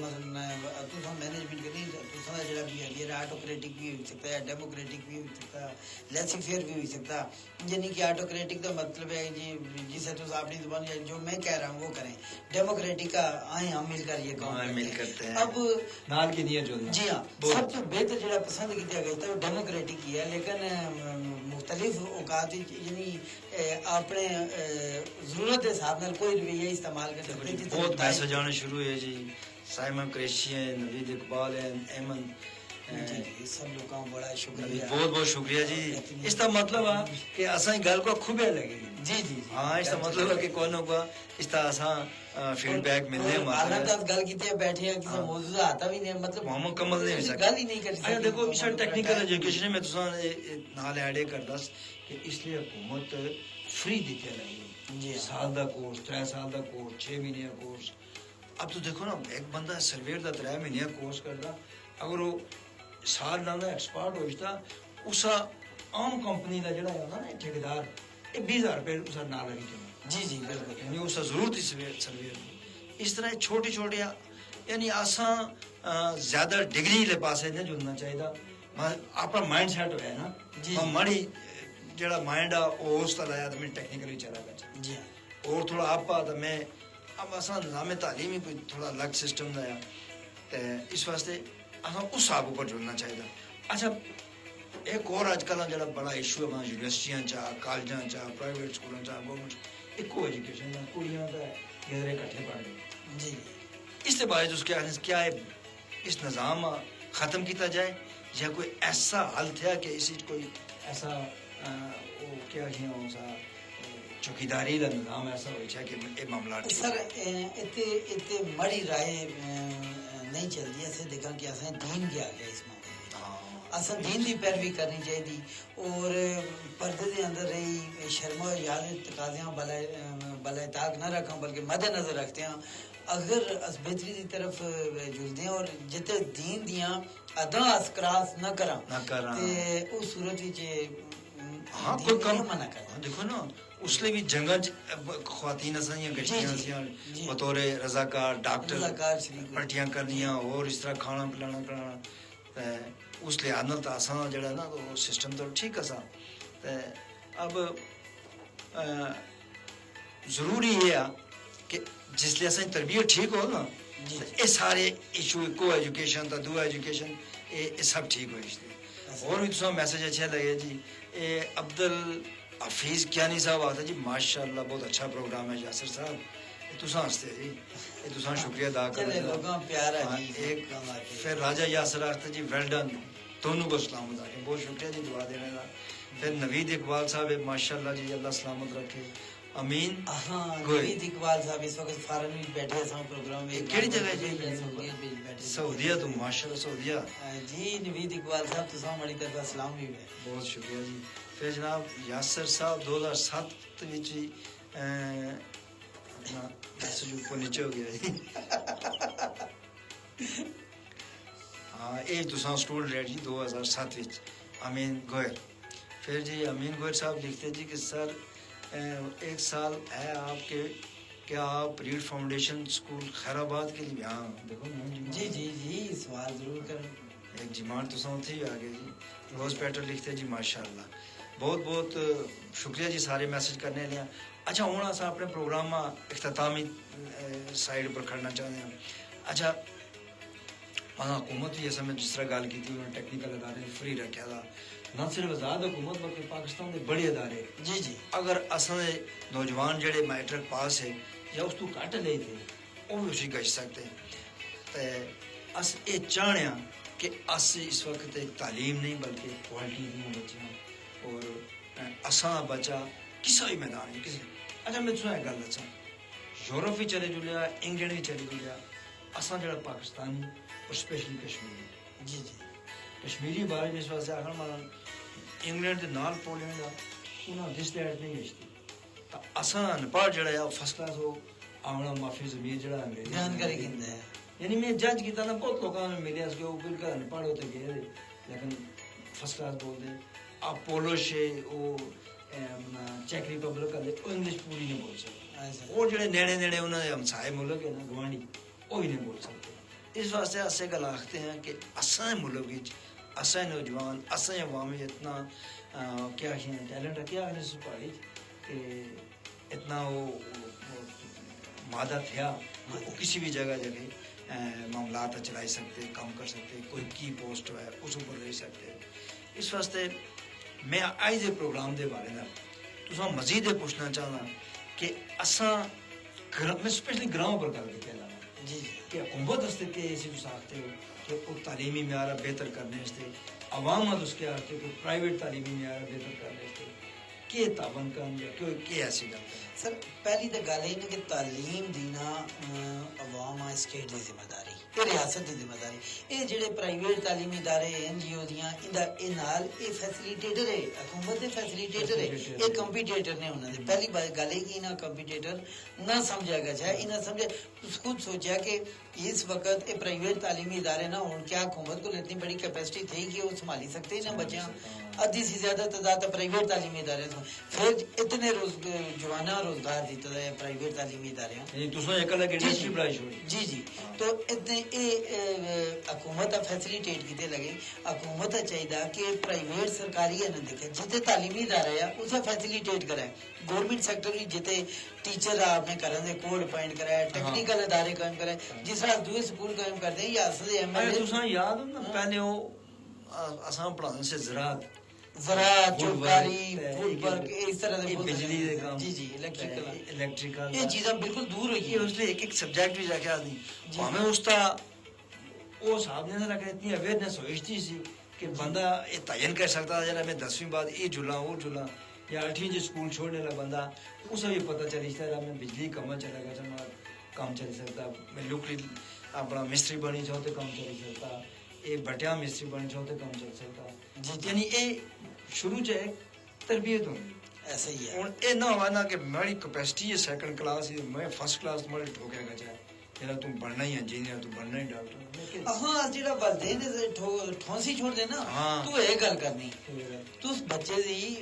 مثلا تو مینجمنٹ کرنی تو جڑا بھی ہے یہ آٹوکریٹک بھی ہو سکتا ہے, ڈیموکریٹک بھی ہو سکتا ہے, لیسی فیئر بھی ہو سکتا ہے. یعنی کہ آٹوکریٹک کا مطلب ہے جی جسے تو اپنی زبان جو میں کہہ رہا ہوں وہ کریں. ڈیموکریٹک کا آئیں ہم مل کر یہ کام کرتے ہیں. اب نال کی نیت جو جی ہاں سب سے بہتر جڑا پسند کیا گیا تھا وہ ڈیموکریٹک ہی ہے, لیکن مختلف اوقات یعنی اپنے ضرورت کے حساب سے کوئی رویہ استعمال کر سکتے ہیں. بہت میسج آنے شروع ہوئے جی, سائمن قریشی ہیں, نوید اقبال ہیں, ایمن, سب لوگوں کا بڑا شکریہ, بہت بہت شکریہ جی. اس کا مطلب ہے کہ اساں گل کو خوبے لگے جی جی ہاں, اس کا مطلب ہے کہ کونوں کا اس طرح اساں فیڈ بیک ملنے حالات اب گل کیتے بیٹھے ہیں کسی موضوع آتا بھی نہیں, مطلب وہ مکمل نہیں ہو سکتا. گل ہی نہیں کر سکتے. اچھا دیکھو سر ٹیکنیکل ایجوکیشن میں تساں نال ایڈ کر دس کہ اس لیے حکومت فری دیتے لگی جی, سال دا کورس, 3 سال دا کورس, 6 مہینے کا کورس. اب تو دیکھو نا ایک بندہ سرویر دا 3 مہینے کا کورس کردا, اگر وہ سال دا ایکسپرٹ ہو جاتا اس عام کمپنی دا جڑا ہے نا ٹھیکیدار یہ 20,000 روپے اس نال لگی جائے. جی جی بالکل, یعنی اس ضرورت ہی سرویر. اس طرح چھوٹی چھوٹی یعنی اساں زیادہ ڈگری لے پاسے نہیں جلنا چاہیے. اپنا مائنڈ سیٹ ہوا ہے نا جی, ماڑی جڑا مائنڈ آ وہ اس طرح آیا تو میں ٹیکنیکلی چلا گیا جی, اور تھوڑا آپ آ تو میں اب اساں نظام تعلیم ہی کوئی تھوڑا الگ سسٹم دا ہے تو اس واسطے اساں اس حساب پر جڑنا چاہیے. اچھا ایک اور اج کل جڑا بڑا ایشو ہے یونیورسٹیاں چاہ, کالجاں چاہ, پرائیویٹ سکولوں چاہ, گورنمنٹ ایکو ایجوکیشن دا کڑیاں دا گہرے کٹھے پڑھ گئے جی. اس کے بعد اس کیا ہے اس نظام ختم کیتا جائے یا کوئی ایسا حل تھا کہ اسی کوئی ایسا کیا سا چوکیداری کا نظام ایسا ہو کہ یہ معاملات سر اتنے مڑی رائے نہیں چلتی. ایسے دیکھا کہ اصل دین کیا گیا اس معاملے میں, اصل دین کی پیروی کرنی چاہیے اور پردے کے اندر رہی شرم و یاد تقاضیاں بلائے طاق نہ رکھاں بلکہ مد نظر رکھتے ہیں. اگر اس بہتری کی طرف جلدے ہیں اور جتے دین دیاں ادا اسکراس نہ کراں تے اس صورت وچ ہاں کوئی کم منع کرتا. دیکھو نا اس لیے بھی جنگل خواتین اساں گشتیاں سیاں بطور رضاکار ڈاکٹر پلٹیاں کرنیاں اور اس طرح کھانا پلانا اس لیے آنا تو آسان جڑا نا تو سسٹم تو ٹھیک ہے. اب ضروری یہ ہے کہ جس لیے اصل تربیت ٹھیک ہو نا یہ سارے ایشو کو ایجوکیشن تا دو ایجوکیشن یہ سب ٹھیک ہو. اس لیے اور بھی تو میسج اچھا لگے جی. عبد الحفیظ کیانی صاحب آتا جی ماشاء اللہ بہت اچھا پروگرام ہے. یاسر صاحب یہ تساں ہستے جی, یہ تساں شکریہ ادا کرنا. ایک پھر راجہ یاسر آختا جی ویل ڈن, دونوں کو سلامت آ کے بہت شکریہ جی دعا دینے کا. پھر نوید اقبال صاحب ماشاء اللہ جی اللہ سلامت رکھے. امین نوید اقبال صاحب اس وقت فارن میں بیٹھے ہیں پروگرام میں. کیڑی جگہ جی؟ سعودیہ. تو ماشاء اللہ سعودیہ جی. نوید اقبال صاحب تو ہماری طرف سلام بھی ہے, بہت شکریہ جی. پھر جناب یاسر صاحب 2007 وچ اپنا سجو کو نیچے ہو گیا جی. ہاں یہ تساں اسٹوڈنٹ رہے جی 2007 وچ امین گوئر. پھر جی امین گوئر صاحب لکھتے جی کہ سر 1 سال ہے آپ کے, کیا آپ ریڈ فاؤنڈیشن اسکول خیر آباد کے لیے؟ ہاں دیکھو جی جی جی سوال ضرور کریں. ایک جیمان تو سو تھی آگے جی. روز پیٹر لکھتے جی ماشاء اللہ بہت بہت شکریہ جی سارے میسج کرنے لیا. اچھا ہوں اصا اپنے پروگرام اختتامی سائڈ پر کھڑنا چاہتے ہیں. اچھا حکومت بھی اصل میں جس طرح گل کی تھی انہوں نے ٹیکنیکل ادارے فری رکھا تھا, نہ صرف آزاد حکومت بلکہ پاکستان کے بڑے ادارے جی جی اگر اصل نوجوان جڑے میٹرک پاس ہے یا اس تو کٹ لے تھے وہ بھی اسی گچ سکتے ہیں. تو اس یہ چاہنے ہیں کہ اس اس وقت ایک تعلیم نہیں بلکہ کوالٹی دیا بچیاں اور اساں بچہ کسی بھی میدان میں کسی. اچھا میں تمہیں ایک گل دساں, یورپ بھی چلے جلیا, انگلینڈ بھی چلے جلیا, اساں جڑا پاکستانی اور اسپیشلی کشمیری جی جی کشمیری بارے میں اس واسطے آخر مانا انگلینڈ کے نال پولینڈ کا انہوں نے ڈسٹیٹ نہیں گشتی تو اساں انپڑھ جڑا ہے فرسٹ کلاس ہو آمنا معافی ضمیر جڑا ہے جانکاری کیندا ہے. یعنی میں جج کیتا نا بہت لوگوں نے ملے اس کے وہ بالکل انپڑھ ہوتے گئے لیکن فرسٹ کلاس بول دے. آپ پولش ہے وہ چیک ریپبلک کا وہ انگلش پوری نہیں بول سکتے. اور جڑے نیڑے نیڑے انہوں نے ہمسائے ملک ہے نا گوانڈی وہ بھی نہیں بول سکتے. اس واسطے اسے گل آختے ہیں کہ اساں ملک وچ اساں نوجوان اساں عوام اتنا کیا ٹیلنٹ ہے کیا پہاڑی کہ اتنا وہ مادہ تھیا وہ کسی بھی جگہ معاملات چلائی سکتے کام کر سکتے کوئی کی پوسٹ ہے اس اوپر رہ سکتے. اس واسطے میں اج دے پروگرام دے بارے میں تساں مزید یہ پوچھنا چاہنا کہ اساں میں اسپیشلی گراؤں پر گل کر رہا جی کہ حکومت واسطے کہ اسی تس آختے ہو کہ وہ تعلیمی معیار بہتر کرنے واسطے عوام اس کے آختے ہو کہ پرائیویٹ تعلیمی معیار بہتر کرنے واسطے کہ تعاون کرن یا کہ ایسی گل سر پہلی تو گل یہ کہ تعلیم دینا عوام اسٹیٹ کی ذمہ داری یہ ریاست کی ذمہ داری یہ جڑے پرائیویٹ تعلیمی ادارے این جی او دیاں یہ فیسیلیٹیٹر ہے حکومت کے فیسیلیٹیٹر ہے یہ کمپیٹیٹر نے انہوں نے پہلی گل ہے کہ انہیں کمپیٹیٹر نہ سمجھا گیا جائے انہیں سمجھا خود سوچا کہ اس وقت یہ پرائیویٹ تعلیمی ادارے نہ ہوں کیا حکومت کو اتنی بڑی کیپیسٹی تھی کہ وہ سنبھالی سکتے نہ بچیاں ادھی سے زیادہ تعداد پرائیویٹ تعلیمی ادارے پھر اتنے جوانا روزگار دیتا ہے پرائیویٹ تعلیمی ادارے جی جی تو حکومت فیسیلیٹیٹ کیتے لگے حکومت چاہیے کہ پرائیویٹ سرکاری ہے نہ دیکھے جتنے تعلیمی ادارے ہے اسے فیسیلیٹیٹ کرائے گورنمنٹ سیکٹر بھی جتنے ٹیچر آپ نے کرنے کوڈ اپائنٹ کرائے ٹیکنیکل ادارے قائم کرائے جس طرح دوسرے سکول قائم کرتے ہیں یا یاد پہلے وہ اساں پڑھانے سے زراعت چوکاری فوڈ ورک اس طرح سے بجلی دے کام جی جی الیکٹریکل یہ چیزاں بالکل دور ہوئی ہیں اس لیے ایک سبجیکٹ بھی رکھا نہیں ہمیں اس کا وہ صاحب نے رکھا اتنی اویئرنیس ہوئی سی کہ بندہ یہ تعین کر سکتا تھا میں 10ویں بعد یہ جھولا وہ جھولا یا 8ویں جو اسکول چھوڑنے والا بندہ اسے بھی پتہ چلی سکتا میں بجلی کم چلا گیا چل کام چل سکتا میں لوکلی اپنا مستری بنی چاہو تو کام چل سکتا یہ بٹیا مستری بنی چاہو تو کام چل سکتا یعنی یہ شروع چ تربیت ہوگی ایسا ہی ہے ہوں یہ نہ ہوا نا کہ میری کیپیسٹی ہے سیکنڈ کلاس میں فرسٹ کلاس تمہارے ٹھوکے گا چاہے میرا تم بننا ہی انجینئر تو بننا ہی ڈاکٹر ہاں جڑا والدین ٹھونسی چھوڑ دے نا تو یہ گل کرنی تو اس بچے دی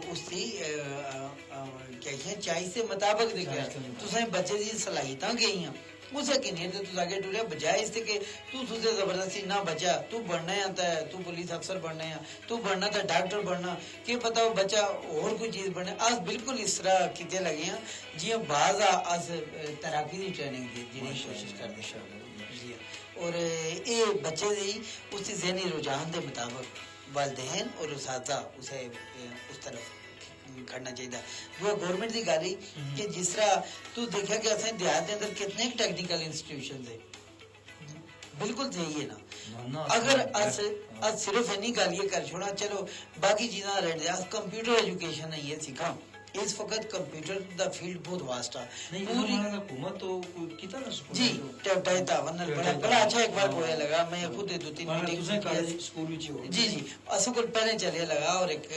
اس دی کیا کہ چاہیے سے مطابق دیکھا تو بچے دی صلاحیتاں گئی ہیں اسے کنہیں تو آگے ٹوریا بجائے اس کہ تو سے زبردستی نہ بچا تو بڑھنا آتا ہے تو پولیس افسر بڑھنا ہے تو بڑھنا تھا ڈاکٹر بڑھنا کہ پتا ہو بچہ اور کوئی چیز بڑھنا آج بالکل اس طرح کیتے لگے ہیں جی بعض آج تیراکی کی ٹریننگ دی جنہیں کوشش کرتے جی اور یہ بچے دی اس ذہنی رجحان کے مطابق والدین اور اساتذہ اسے اس طرف کھڑنا چاہیے جو گورنمنٹ کی گل کہ جس طرح تو دیکھا کہ اصل دیہات کے اندر کتنے ٹیکنیکل انسٹیٹیوشن ہے بالکل صحیح ہے نا اگر صرف اینی گل یہ کر چھوڑا چلو باقی چیزاں رہ جائے کمپیوٹر ایجوکیشن ہے یہ سیکھا اس وقت کمپیوٹر دا فیلڈ بہت واسٹ ہے پوری حکومت تو کیتا نا جی ٹیپٹائی تعاون بڑا اچھا ایک بار ہویا لگا میں خود دو تین میٹنگ سکول وچ ہو جی جی اسو کو پہلے چلے لگا اور ایک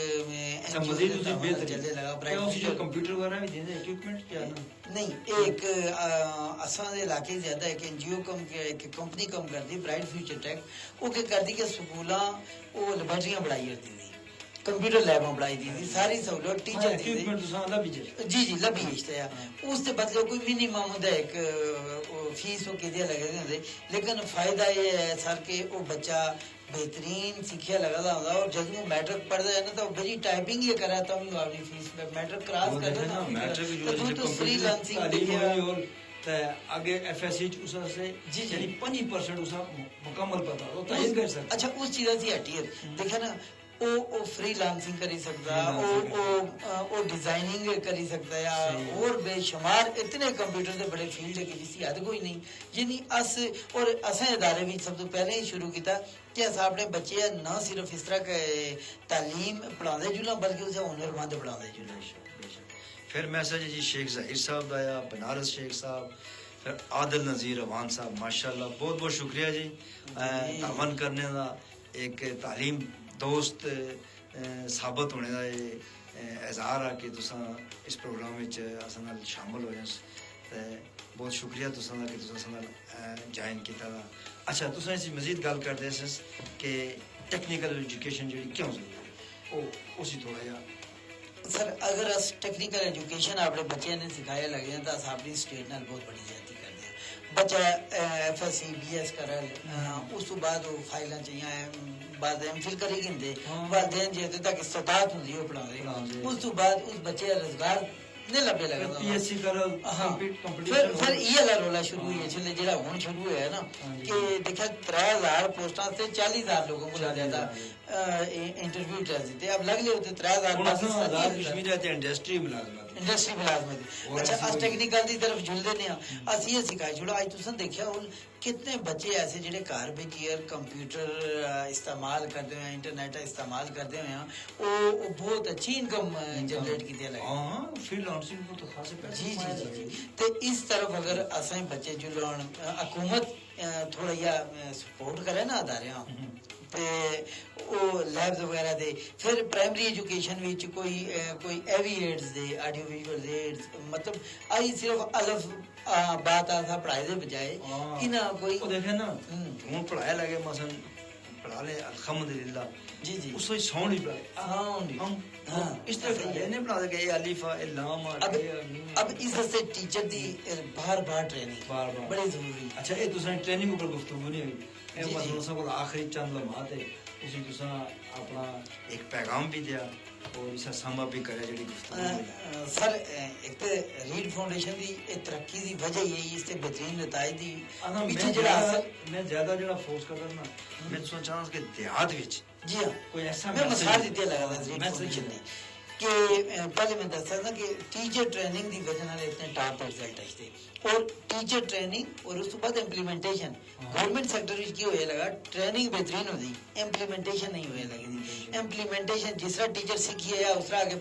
مزید بہتر چلے لگا پرائیویٹ کمپیوٹر وغیرہ بھی دیندے اکوپمنٹ کیا نہیں ایک اساں دے علاقے زیادہ ایک این جی او کم ایک کمپنی کم کرتی برائٹ فیوچر ٹیک وہ کہ کرتی کہ سکولاں وہ لیبارٹریاں بڑھائی کرتی تھی کمپیوٹر لیباں بڑھائی دی تھی ساری سہولت ٹیچر دی جی جی لبھی ہے اس سے بدلے کوئی منیمم ہوندا ایک فیس وہ کدے لگے ہوندے لیکن فائدہ یہ ہے سر کہ وہ بچہ بہترین سیکھیا لگا ہوتا اور جب وہ میٹرک پڑھتا ہے نا تو بڑی ٹائپنگ یہ کرا تو بھی اپنی فیس میں میٹرک کراس کرتا نا تو فری لانسنگ آگے ایف ایس سی اس سے جی یعنی 5% اس مکمل پتہ وہ تعین کر سکتا اچھا اس چیز سے ہٹی ہے دیکھا نا وہ فری لانسنگ کری سکتا وہ ڈیزائننگ کری سکتا ہے اور بے شمار اتنے کمپیوٹر کے بڑے فیلڈ ہے کہ جس کی حد کوئی نہیں یعنی اس اور اسیں ادارے بھی سب تو پہلے ہی شروع کیتا کہ اصا اپنے بچے نہ صرف اس طرح تعلیم پڑھاتے جلنا بلکہ اسے ہنر مند پڑھاتے جلنا پھر میسج جی شیخ ظہیر صاحب دا آیا بنارس شیخ صاحب پھر عادل نذیر اوان صاحب ماشاءاللہ بہت بہت شکریہ جی تعاون کرنے دا ایک تعلیم دوست ثابت ہونے کا یہ اظہار ہے کہ تساں اس پروگرام میں شامل ہوئے بہت شکریہ تساں کہ تساں جوائن کیتا دا اچھا تساں اسی مزید گل کرتے سس کہ ٹیکنیکل ایجوکیشن جڑی کیوں ضروری ہے اسی تھوڑا جا سر اگر اس ٹیکنیکل ایجوکیشن اپنے بچے نے سکھایا لگے ہیں تو اص اپنی اسٹیٹ نال بہت بڑی زیادتی کرتے ہیں بچہ FSc BS کرل اس تو بعد وہ فائلاں چاہیے بعد MPhil کری گندے والدین جے تک استطاعت ہوندی ہے پڑھا دے اس تو بعد اس بچے کا روزگار نہیں لبے لگا PSC کرو پھر یہ لا رولا شروع ہوئی ہے چھلے جڑا ہون شروع ہوا ہے نا کہ دیکھا 3000 پوسٹاں سے 40000 لوگوں کو لا جاتا انٹرویو ٹیسٹ دیتے اب لگ لے ہوتے 3000 کشمیر ہے انڈسٹری ملازمت انڈسٹری ملازمت اچھا اس ٹیکنیکل دی طرف جلدے نے اس یہ سکھائی چھوڑا اج تساں دیکھیا ہو کتنے بچے ایسے جڑے گھر وچ کمپیوٹر استعمال کرتے ہیں انٹرنیٹ استعمال کرتے ہیں وہ بہت اچھی انکم جنریٹ کیتے لگے ہاں فری لانسنگ کو تو خاصے پیسے جی جی جی تے اس طرف اگر اساں بچے جو حکومت تھوڑا یا سپورٹ کرے نا اداریاں تے او لیبز وغیرہ دے پھر پرائمری ایجوکیشن وچ کوئی ایوی ایڈز دے آڈیو ویژول ایڈز مطلب آئی صرف الف بات آسا پڑھائی دے بجائے انہاں کوئی وہ دیکھیں نا ہوں پڑھائے لگے مثلا پڑھا لے الحمدللہ جی جی اس وقت ساؤنڈ ہی پڑھا اس طرح نہیں پڑھا دے کہ الف لام اب اس سے ٹیچر دی بار بار ٹریننگ بڑی ضروری اچھا یہ دوسرا ٹریننگ اوپر گفتگو نہیں ہوئی اے مثلا سب آخری چند لمحات ہے اس میں دوسرا اپنا ایک پیغام بھی دیا اور اسا سامہ بھی کرے جڑی گفتگو سر ایک تے ریڈ فاؤنڈیشن دی ترقی دی وجہ یہی اس تے بہترین نتائج دی پیچھے جڑا میں زیادہ جڑا فورس کردا نا میں سوچاں کہ دیہات وچ جی ہاں کوئی ایسا میں مثال دیتے لگا تھا ریڈ فاؤنڈیشن نے کہ پہلے میں دستا تھا کہ ٹیچر ٹریننگ دی وجہ نال اتنے ٹاپ رزلٹ آتے اور ٹیچر ٹریننگ اور اس کے بعد امپلیمنٹیشن گورنمنٹ سیکٹر وچ کی ہوئے لگا ٹریننگ بہترین ہو گئی امپلیمنٹیشن نہیں ہوئے لگی امپلیمنٹیشن جس طرح ٹیچر سیکھی ہے اس طرح آگے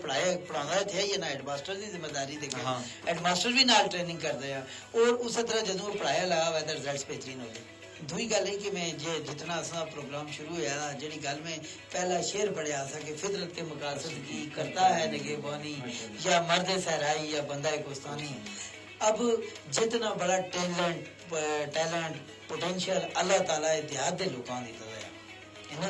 پڑھانا تھا یہ نا ہیڈ ماسٹر دی ذمہ داری دیکھا ہیڈ ماسٹر بھی نال ٹریننگ کرتا ہے اور اس طرح جدوں پڑھایا لگا ہوا تو رزلٹس بہترین ہو گئے دوئی گل ہے کہ میں جتنا اسا پروگرام شروع ہوا جڑی گل میں پہلا شعر پڑھیا تھا کہ فطرت کے مقاصد کی کرتا ہے نگہبانی یا مرد صحرائی یا بندہ کوستانی اب جتنا بڑا ٹیلنٹ پوٹینشیل اللہ تعالیٰ دیہات دے لوکاں دی طرح ہے نا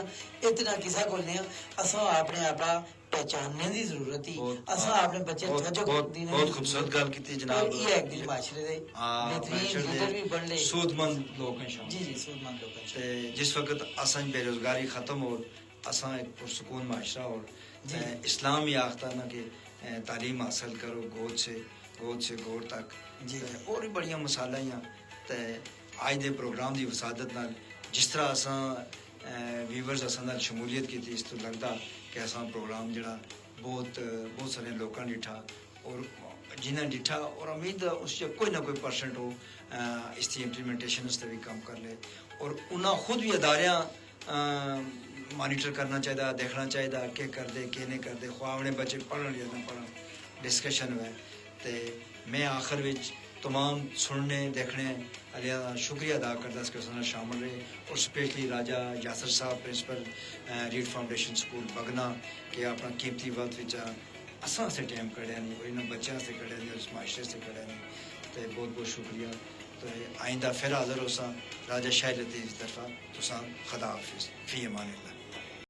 اتنا کسا کو نہیں اساں اپنے آپا پہچاننے دی ضرورت ہی اساں اپنے بچے بہت خوبصورت گل کیتی جناب یہ ایک دن معاشرے دے بہترین لیڈر بھی بن لے سود مند لوگ ہیں شامل جی جی سود مند لوگ ہیں جس وقت اساں بے روزگاری ختم ہو اساں ایک پرسکون معاشرہ ہو اسلام ہی آختا نا کہ تعلیم حاصل کرو گود سے گور تک جی اور بھی بڑیاں مسالیاں تے آج دے پروگرام دی وسادت نال جس طرح اساں ویورز اساں نال شمولیت کیتی اس تو لگدا کہ اساں پروگرام جڑا بہت سارے لوکاں ڈٹھا اور جنہیں ڈٹھا اور امید اس سے کوئی نہ کوئی پرسنٹ ہو اس کی امپلیمنٹیشن اس بھی کام کر لے اور انہاں خود بھی اداریاں مانیٹر کرنا چاہیے دیکھنا چاہیے کہ کر دے کہ نہیں کر دے خواہ اپنے بچے پڑھن یا نہ پڑھن ڈسکشن ہوئے تے میں آخر وچ تمام سننے دیکھنے علیہ شکریہ ادا کرتا اس کے ساتھ شامل رہے اور اسپیشلی راجہ یاسر صاحب پرنسپل ریڈ فاؤنڈیشن سکول بگنا کہ اپنا قیمتی وقت اساں سے ٹائم کڑیا نہیں اور انہوں بچوں سے کڑیا نہیں اور اس معاشرے سے کڑیا نہیں تو بہت بہت شکریہ تو آئندہ پھر حاضر ہو سا راجہ شاہ لطیف طرفہ تو خدا حافظ فی امان اللہ.